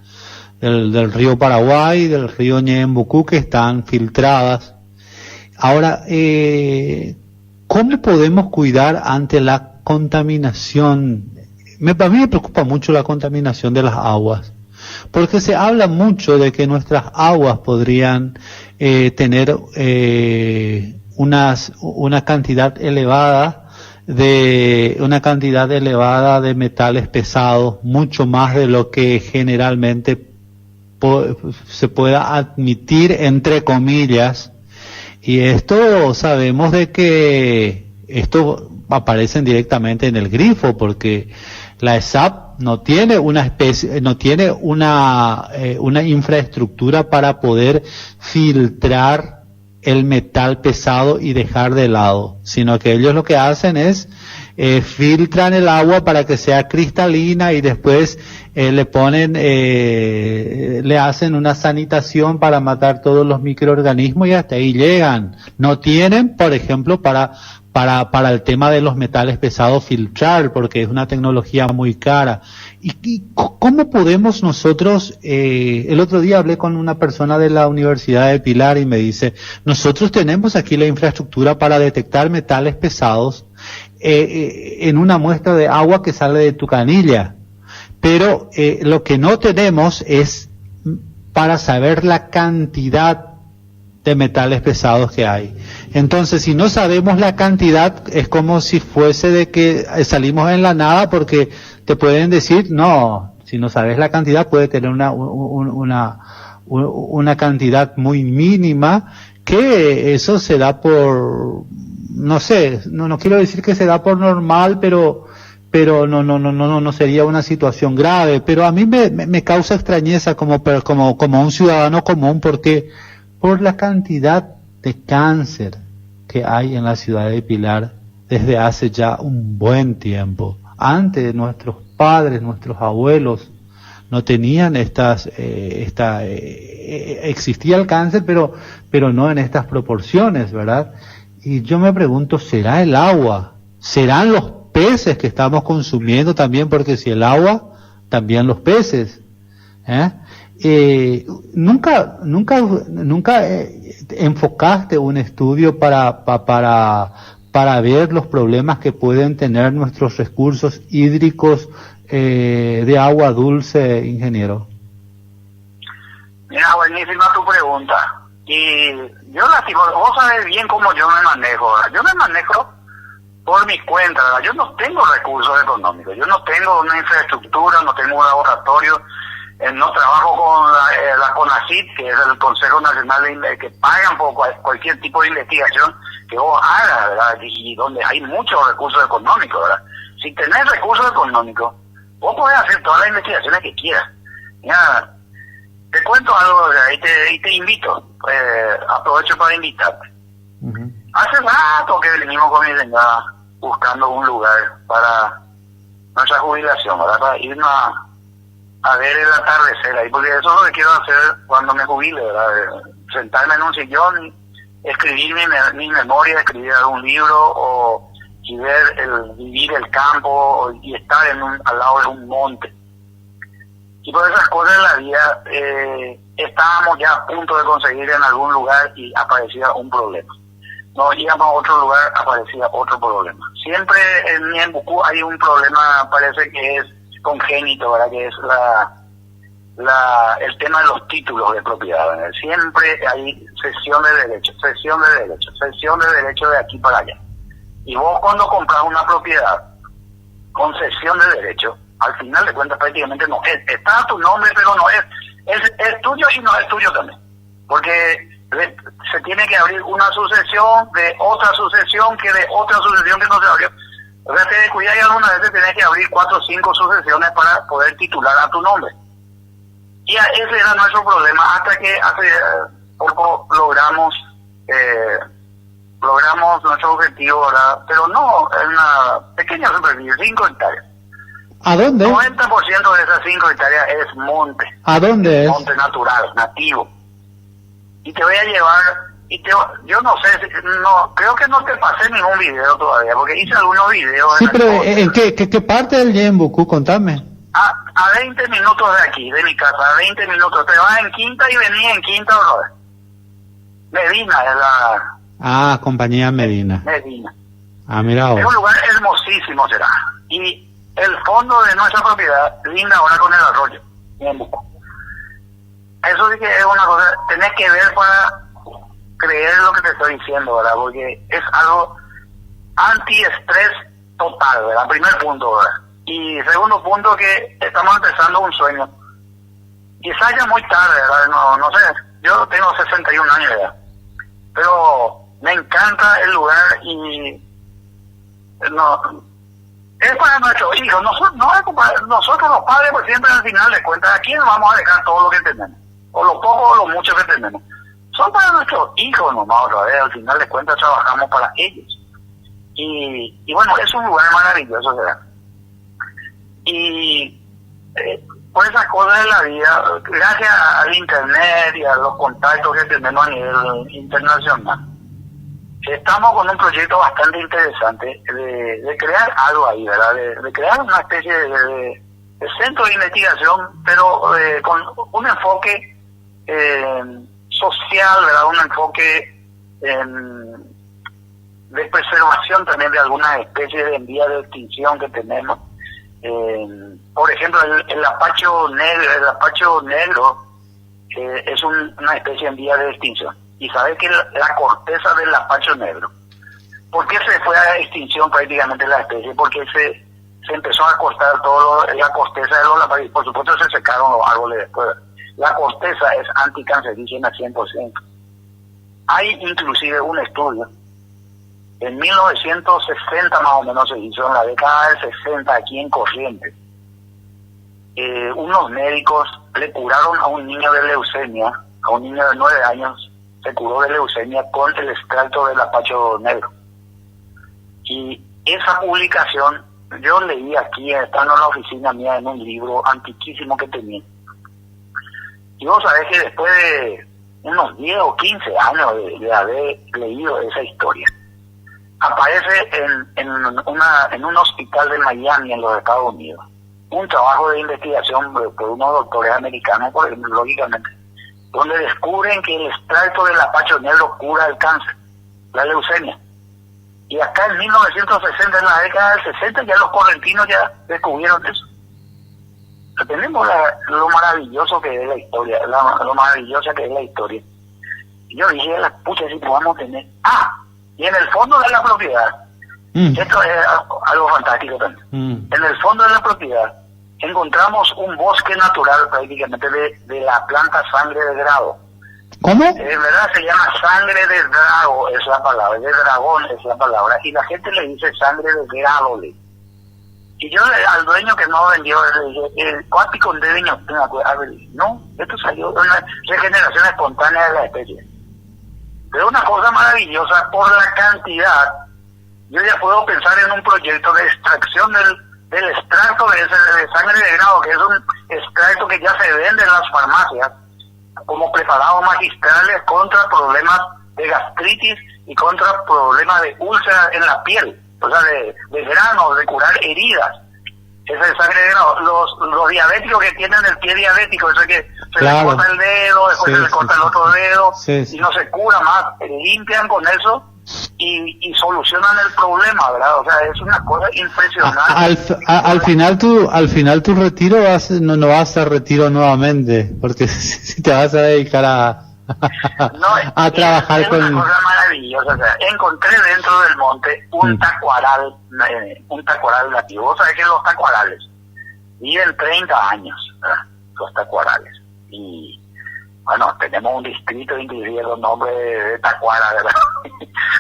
río Paraguay, del río Ñembucú, que están filtradas. Ahora, ¿cómo podemos cuidar ante la contaminación? A mí me preocupa mucho la contaminación de las aguas, porque se habla mucho de que nuestras aguas podrían tener una cantidad elevada de metales pesados, mucho más de lo que generalmente se pueda admitir, entre comillas. Y esto sabemos de que esto aparecen directamente en el grifo, porque la ESAP no tiene una infraestructura para poder filtrar el metal pesado y dejar de lado, sino que ellos lo que hacen es filtran el agua para que sea cristalina y después le hacen una sanitación para matar todos los microorganismos y hasta ahí llegan. No tienen, por ejemplo, para el tema de los metales pesados filtrar, porque es una tecnología muy cara. ¿Y cómo podemos nosotros? El otro día hablé con una persona de la Universidad de Pilar y me dice, nosotros tenemos aquí la infraestructura para detectar metales pesados en una muestra de agua que sale de tu canilla, pero lo que no tenemos es para saber la cantidad de metales pesados que hay. Entonces, si no sabemos la cantidad, es como si fuese de que salimos en la nada, porque te pueden decir, no, si no sabes la cantidad, puede tener una cantidad muy mínima, que eso se da por, no sé, no quiero decir que se da por normal, pero no sería una situación grave. Pero a mí me causa extrañeza como un ciudadano común, porque por la cantidad de cáncer que hay en la ciudad de Pilar desde hace ya un buen tiempo. Antes nuestros padres, nuestros abuelos no tenían existía el cáncer, pero no en estas proporciones, ¿verdad? Y yo me pregunto, ¿será el agua? ¿Serán los peces que estamos consumiendo también? Porque si el agua, también los peces. Nunca enfocaste un estudio para ver los problemas que pueden tener nuestros recursos hídricos de agua dulce, ingeniero?
Mira, buenísima tu pregunta. Y yo vos sabés bien cómo yo me manejo, ¿verdad? Yo me manejo por mi cuenta, ¿verdad? Yo no tengo recursos económicos, yo no tengo una infraestructura, no tengo un laboratorio, no trabajo con la CONACYT, que es el Consejo Nacional que pagan por cualquier tipo de investigación que vos hagas, ¿verdad? Y donde hay muchos recursos económicos, ¿verdad? Si tenés recursos económicos, vos podés hacer todas las investigaciones que quieras. Mira, te cuento algo, ¿verdad? Y te invito, aprovecho para invitarte.
Uh-huh.
Hace rato que venimos con mi señora buscando un lugar para nuestra jubilación, ¿verdad? Para irnos a ver el atardecer ahí, porque eso es lo que quiero hacer cuando me jubile, ¿verdad? Sentarme en un sillón, escribir mi memoria, escribir algún libro, y vivir el campo, y estar al lado de un monte. Y por esas cosas en la vida, estábamos ya a punto de conseguir en algún lugar y aparecía un problema. Nos íbamos a otro lugar, aparecía otro problema. Siempre en Ñembucú hay un problema, parece que es congénito, ¿verdad? Que es el tema de los títulos de propiedad, ¿verdad? Siempre hay cesión de derecho de aquí para allá. Y vos cuando compras una propiedad con cesión de derecho, al final de cuentas prácticamente no es, está a tu nombre, pero no es tuyo y no es tuyo también, porque se tiene que abrir una sucesión de otra sucesión que de otra sucesión que no se abrió. O sea, te descuidas y algunas veces tenés que abrir 4 o 5 sucesiones para poder titular a tu nombre. Y ese era nuestro problema hasta que hace poco logramos nuestro objetivo, ¿verdad? Pero no en una pequeña superficie, 5 hectáreas.
¿A dónde?
90% de esas 5 hectáreas es monte.
¿A dónde es?
Monte natural, nativo. Y te voy a llevar, yo no sé, no creo que no te pasé ningún video todavía, porque hice algunos videos.
Sí, pero ¿en qué parte del Yembucú? Contame.
A 20 minutos de aquí, de mi casa, a 20 minutos. Te vas en Quinta y venís en Quinta, brother. Medina es la...
Ah, compañía Medina.
Medina.
Ah, mira vos.
Es un lugar hermosísimo, será. Y el fondo de nuestra propiedad linda ahora con el arroyo, Yembucú. Eso sí que es una cosa, tenés que ver para creer lo que te estoy diciendo, ¿verdad? Porque es algo antiestrés total, ¿verdad? Primer punto, ¿verdad? Y segundo punto, que estamos empezando un sueño. Quizás ya muy tarde, ¿verdad? No sé, yo tengo 61 años ya. Pero me encanta el lugar y no es para nuestros hijos. Nosotros los padres, pues siempre al final de cuentas, ¿a quién vamos a dejar todo lo que tenemos? O lo poco o lo mucho que tenemos. Son para nuestros hijos nomás, otra vez, al final de cuentas trabajamos para ellos. Y bueno, es un lugar maravilloso, ¿verdad? Y por esas cosas de la vida, gracias al internet y a los contactos que tenemos a nivel internacional, estamos con un proyecto bastante interesante de crear algo ahí, ¿verdad? De crear una especie de centro de investigación, pero con un enfoque social, ¿verdad? Un enfoque de preservación también de algunas especies en vía de extinción que tenemos. Por ejemplo, el apacho negro es una especie en vía de extinción. Y sabes que la corteza del apacho negro, ¿por qué se fue a extinción prácticamente la especie? Porque se empezó a cortar la corteza de los lapachos. Por supuesto se secaron los árboles después. La corteza es anticancerígena 100%. Hay inclusive un estudio, en 1960 más o menos se hizo, en la década del 60 aquí en Corrientes. Unos médicos le curaron a un niño de leucemia, a un niño de 9 años, se curó de leucemia con el extracto del apacho negro. Y esa publicación yo leí aquí, estando en la oficina mía, en un libro antiquísimo que tenía. Y vos sabés que después de unos 10 o 15 años de haber leído esa historia, aparece en un hospital de Miami, en los Estados Unidos, un trabajo de investigación por unos doctores americanos, por ejemplo, lógicamente, donde descubren que el extracto del apacho negro cura el cáncer, la leucemia. Y acá en 1960, en la década del 60, ya los correntinos ya descubrieron eso. Tenemos lo maravilloso que es la historia, lo maravillosa que es la historia. Y yo dije, la pucha, si podamos tener... y en el fondo de la propiedad, esto es algo fantástico también, en el fondo de la propiedad encontramos un bosque natural prácticamente de la planta sangre de grado.
¿Cómo?
En verdad se llama sangre de drago, es la palabra, de dragón es la palabra, y la gente le dice sangre de grado. Y yo al dueño que no vendió, le dije, ¿cuánto con debiño? No, esto salió de una regeneración espontánea de la especie. Pero una cosa maravillosa, por la cantidad, yo ya puedo pensar en un proyecto de extracción del extracto de sangre de grado, que es un extracto que ya se vende en las farmacias como preparados magistrales contra problemas de gastritis y contra problemas de úlceras en la piel, o sea, de granos, de curar heridas. Esa es sangre de grado. Los diabéticos que tienen el pie diabético, eso es que se les corta el dedo, después se les corta el otro dedo, y no se cura más, limpian con eso y solucionan el problema, ¿verdad? O sea, es una cosa impresionante.
Al final tu retiro no va a ser retiro nuevamente, porque si te vas a dedicar a trabajar
es
con...
una cosa maravillosa. O sea, encontré dentro del monte un tacuaral nativo. Vos sabés que los tacuarales viven 30 años, ¿verdad? Los tacuarales. Y bueno, tenemos un distrito inclusive con nombre de tacuara, ¿verdad?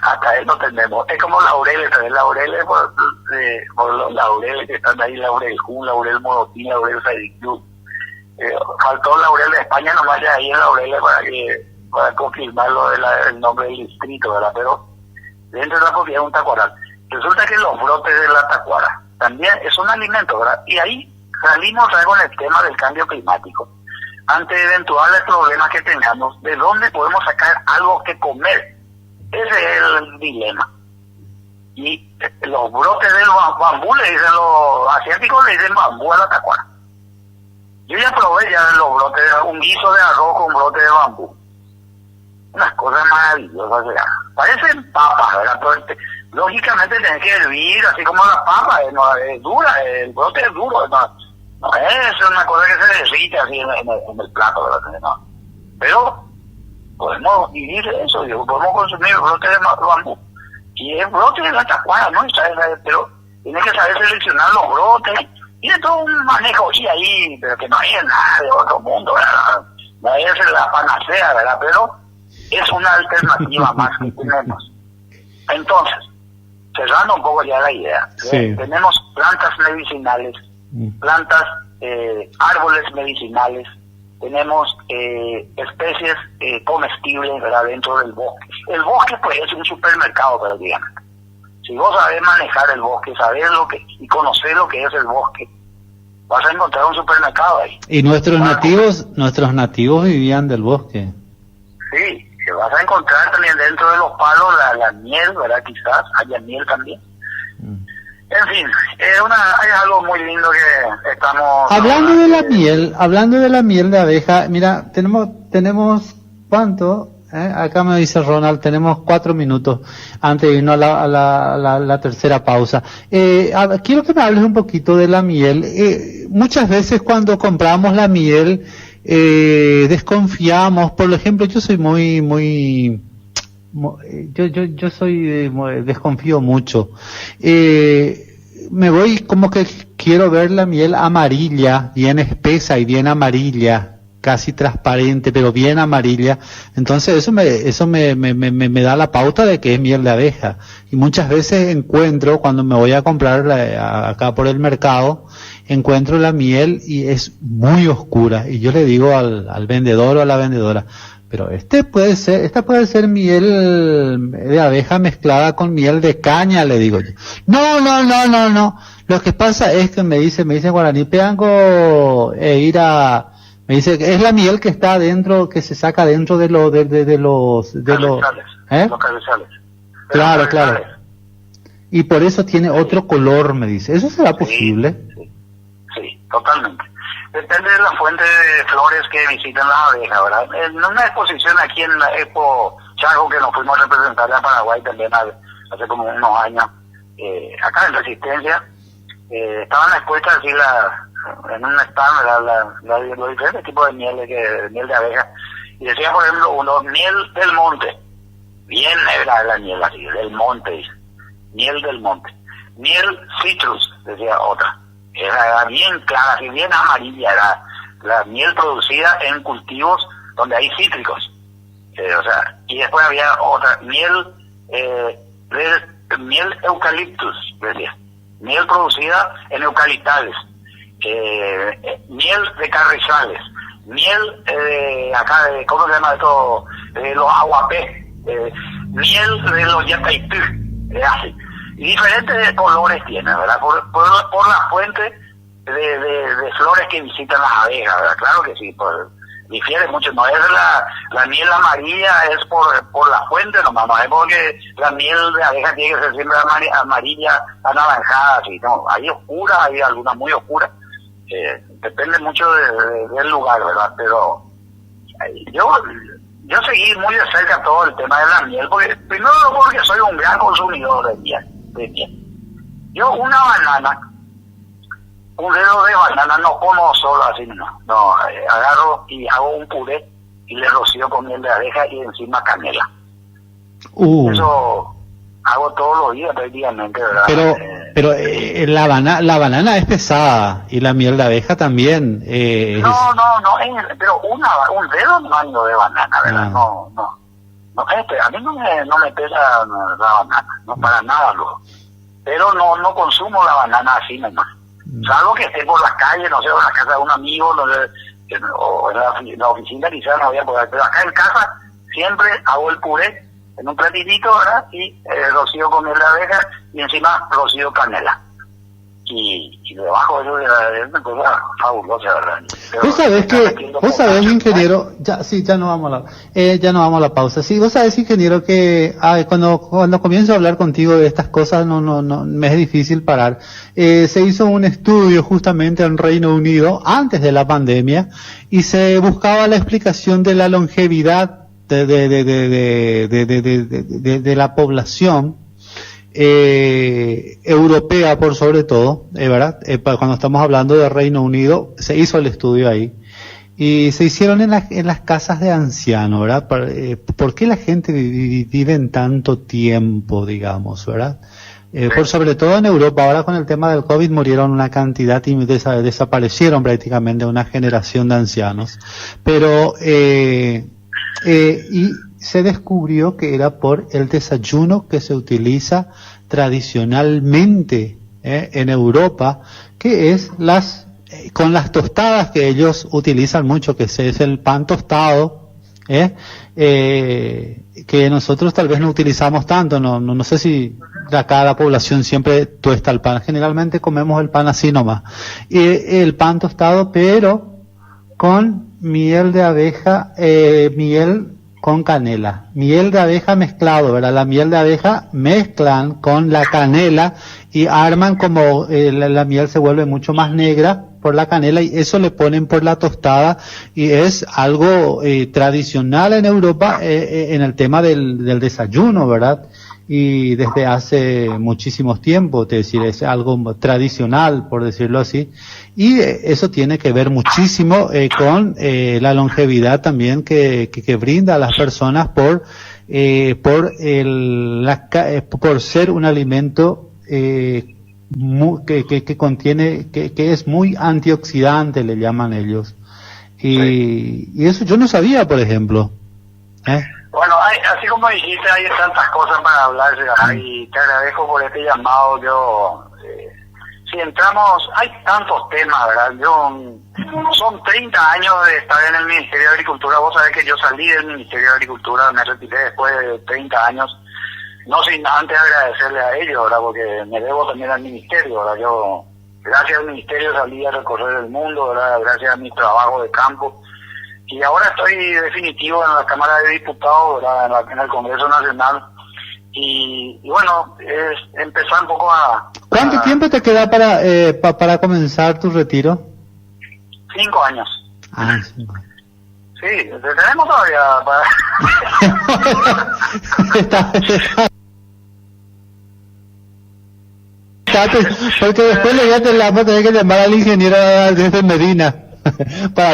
Hasta él no tenemos. Es como laureles, ¿sabes? Laureles, pues, por los laureles que están ahí, laurel Q, laurel Morotín, laurel Saidiclub. Faltó laurel de España, no vaya ahí en laureles para confirmar lo del nombre del distrito, ¿verdad? Pero dentro de la propiedad de un tacuaral. Resulta que los brotes de la tacuara también es un alimento, ¿verdad? Y ahí salimos con el tema del cambio climático. Ante eventuales problemas que tengamos, ¿de dónde podemos sacar algo que comer? Ese es el dilema. Y los brotes del bambú, le dicen los asiáticos, le dicen bambú a la tacuara. Yo ya probé ya los brotes, un guiso de arroz con brote de bambú. Unas cosas maravillosas, ¿verdad? Parecen papas, ¿verdad? Pero lógicamente tenés que hervir, así como las papas, no, es dura, el brote es duro, no es una cosa que se derrite así en el plato, ¿verdad? No. Pero podemos vivir eso, podemos consumir brote de bambú. Y es brote de la tacuara, ¿no? Pero tienes que saber seleccionar los brotes, y de todo un manejo, y ahí, pero que no hay nada de otro mundo, ¿verdad? No es la panacea, ¿verdad? Pero es una alternativa más que tenemos. Entonces, cerrando un poco ya la idea,
sí.
Tenemos plantas medicinales, plantas, árboles medicinales, tenemos especies comestibles, ¿verdad? Dentro del bosque. El bosque pues es un supermercado prácticamente. Si vos sabés manejar el bosque, sabés lo que y conocer lo que es el bosque, vas a encontrar un supermercado ahí.
Y nuestros nativos vivían del bosque.
Sí, que vas a encontrar también dentro de los palos la miel, ¿verdad? Quizás haya miel también. En fin, es algo muy lindo que estamos...
Hablando de la miel de abeja, mira, tenemos ¿cuánto? Acá me dice Ronald, tenemos 4 minutos antes de irnos a la tercera pausa. Quiero que me hables un poquito de la miel. Muchas veces cuando compramos la miel, desconfiamos. Por ejemplo, yo soy desconfío mucho. Me voy como que quiero ver la miel amarilla, bien espesa y bien amarilla, casi transparente, pero bien amarilla. Entonces eso me da la pauta de que es miel de abeja. Y muchas veces encuentro, cuando me voy a comprar acá por el mercado, encuentro la miel y es muy oscura. Y yo le digo al vendedor o a la vendedora, pero esta puede ser miel de abeja mezclada con miel de caña, le digo yo. No. Lo que pasa es que me dice Guaraní Peango, me dice que es la miel que está dentro, que se saca dentro de los
cabezales.
Claro. Y por eso tiene otro color, me dice. ¿Eso será posible?
Sí, totalmente. Depende de la fuente de flores que visitan las abejas, ¿verdad? En una exposición aquí en la Expo Chaco que nos fuimos a representar a Paraguay también hace como unos años, acá en Resistencia, estaban expuestas así en un stand, los diferentes tipos de miel de abeja, y decía, por ejemplo, miel del monte, bien negra la miel así, del monte, dice, miel del monte, miel citrus, decía otra, era bien clara, así bien amarilla, era la miel producida en cultivos donde hay cítricos, y después había otra, miel eucaliptus, decía, miel producida en eucaliptales, miel de carrizales, miel acá de, ¿cómo se llama esto? Los aguapé, miel de los yacaitú, así. Y diferentes colores tiene, ¿verdad? Por la fuente de flores que visitan las abejas, ¿verdad? Claro que sí, difiere mucho, no es la miel amarilla, es por la fuente nomás, no es porque la miel de abeja tiene que ser siempre amarilla, anaranjada, así, no, hay oscura, hay algunas muy oscuras, depende mucho del lugar, ¿verdad? Pero yo seguí muy de cerca todo el tema de la miel, primero porque soy un gran consumidor de miel. Yo un dedo de banana no como solo así, no, agarro y hago un puré y le rocío con miel de abeja y encima canela. Eso hago todos los días prácticamente, ¿verdad?
Pero la banana es pesada y la miel de abeja también.
Pero un dedo mando de banana, ¿verdad? No, a mí no me pesa la banana, no para nada luego. pero no consumo la banana así nomás. Salvo que esté por las calles, no sé, en la casa de un amigo, no sé, o en la oficina quizás no voy a poder, pero acá en casa siempre hago el puré en un platitito, ¿verdad? Y rocío con miel de abeja y encima rocío canela. Y debajo de eso es una cosa fabulosa, ¿verdad? Pero
vos sabés, ingeniero, ya no vamos a la pausa. Sí, vos sabés, ingeniero, que cuando comienzo a hablar contigo de estas cosas no me es difícil parar. Se hizo un estudio justamente en Reino Unido antes de la pandemia y se buscaba la explicación de la longevidad de la población europea, por sobre todo, ¿verdad? Cuando estamos hablando de Reino Unido, se hizo el estudio ahí y se hicieron en las casas de ancianos, ¿verdad? ¿Por qué la gente vive en tanto tiempo, digamos, verdad? Por sobre todo en Europa, ahora con el tema del COVID murieron una cantidad y desaparecieron prácticamente una generación de ancianos, pero y se descubrió que era por el desayuno que se utiliza tradicionalmente en Europa, que es con las tostadas que ellos utilizan mucho, que es el pan tostado, que nosotros tal vez no utilizamos tanto, no sé si acá la población siempre tuesta el pan, generalmente comemos el pan así nomás, el pan tostado pero con miel de abeja, miel con canela, miel de abeja mezclado, ¿verdad? La miel de abeja mezclan con la canela y arman como la miel se vuelve mucho más negra por la canela y eso le ponen por la tostada y es algo tradicional en Europa en el tema del desayuno, ¿verdad? Y desde hace muchísimos tiempos, es decir, es algo tradicional, por decirlo así, y eso tiene que ver muchísimo con la longevidad también que brinda a las personas por ser un alimento que contiene, que es muy antioxidante, le llaman ellos, y eso yo no sabía, por ejemplo.
Bueno, así como dijiste, hay tantas cosas para hablar, y te agradezco por este llamado. Si entramos, hay tantos temas, ¿verdad? Son 30 años de estar en el Ministerio de Agricultura. Vos sabés que yo salí del Ministerio de Agricultura, me retiré después de 30 años, no sin antes agradecerle a ellos, ¿verdad? Porque me debo también al Ministerio, ¿verdad? Yo, gracias al Ministerio, salí a recorrer el mundo, ¿verdad? Gracias a mi trabajo de campo. Y ahora estoy definitivo en la Cámara de Diputados, ¿verdad? En el Congreso Nacional. Y bueno, es empezar un poco a...
¿Cuánto tiempo te queda para comenzar tu retiro?
5 años.
Ah, sí.
Sí, tenemos todavía
porque después le voy a tener que llamar al ingeniero desde Medina. para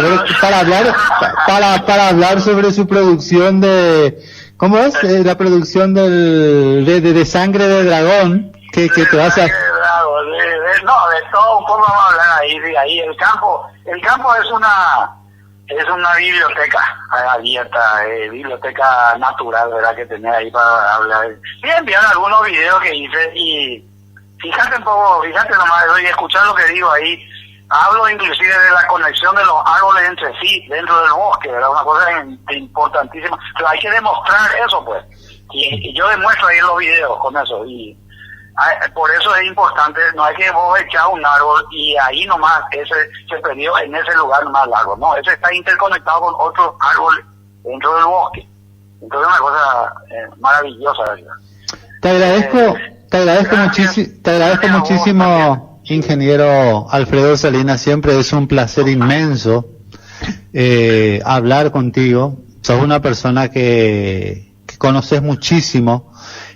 hablar sobre su producción de, ¿cómo es? La producción de sangre de dragón que te vas a...
de todo un poco vamos a hablar ahí. El campo es una biblioteca abierta, biblioteca natural, ¿verdad? Que tenés ahí para hablar. Sí, enviar algunos videos que hice y fíjate nomás, y escuchar lo que digo ahí. Hablo inclusive de la conexión de los árboles entre sí, dentro del bosque, ¿verdad? Una cosa importantísima. Pero hay que demostrar eso, pues. Y yo demuestro ahí en los videos con eso. Y por eso es importante, no hay que vos echar un árbol y ahí nomás ese se perdió en ese lugar nomás el árbol. No, ese está interconectado con otro árbol dentro del bosque. Entonces es una cosa maravillosa, ¿verdad?
Te agradezco muchísimo, ingeniero Alfredo Salinas. Siempre es un placer inmenso hablar contigo. Sos una persona que conoces muchísimo,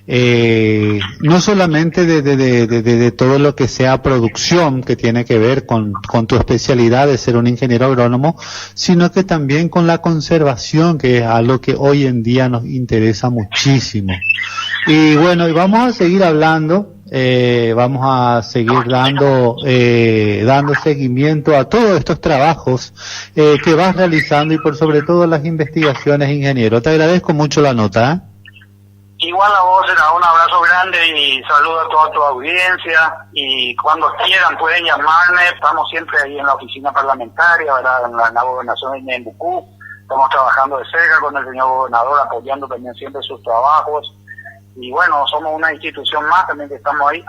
no solamente de todo lo que sea producción, que tiene que ver con tu especialidad de ser un ingeniero agrónomo, sino que también con la conservación, que es algo que hoy en día nos interesa muchísimo. Y bueno, y vamos a seguir hablando, vamos a seguir dando seguimiento a todos estos trabajos que vas realizando y por sobre todo las investigaciones, ingeniero. Te agradezco mucho la nota.
Igual a vos, será un abrazo grande y saludo a toda tu audiencia, y cuando quieran pueden llamarme, estamos siempre ahí en la oficina parlamentaria, ¿verdad? En la gobernación de Ñembucú, estamos trabajando de cerca con el señor gobernador, apoyando también siempre sus trabajos, y bueno, somos una institución más también que estamos ahí.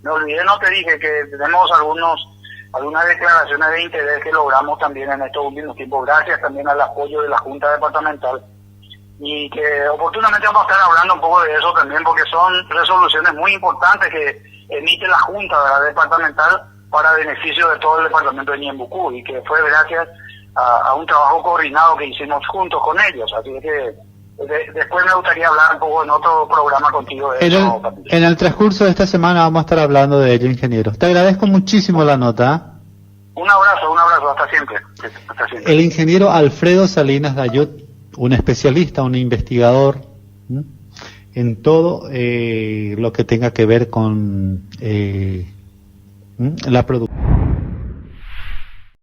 Me olvidé, no te dije que tenemos algunas declaraciones de interés que logramos también en estos últimos tiempos, gracias también al apoyo de la Junta Departamental, y que oportunamente vamos a estar hablando un poco de eso también, porque son resoluciones muy importantes que emite la Junta, ¿verdad?, Departamental para beneficio de todo el departamento de Ñembucú, y que fue gracias a un trabajo coordinado que hicimos juntos con ellos. Así que después me gustaría hablar un poco en otro programa contigo de eso.
En el transcurso de esta semana vamos a estar hablando de ello, ingeniero. Te agradezco muchísimo la nota.
Un abrazo, hasta siempre. Hasta siempre.
El ingeniero Alfredo Salinas Dayut, un especialista, un investigador en todo lo que tenga que ver con la producción.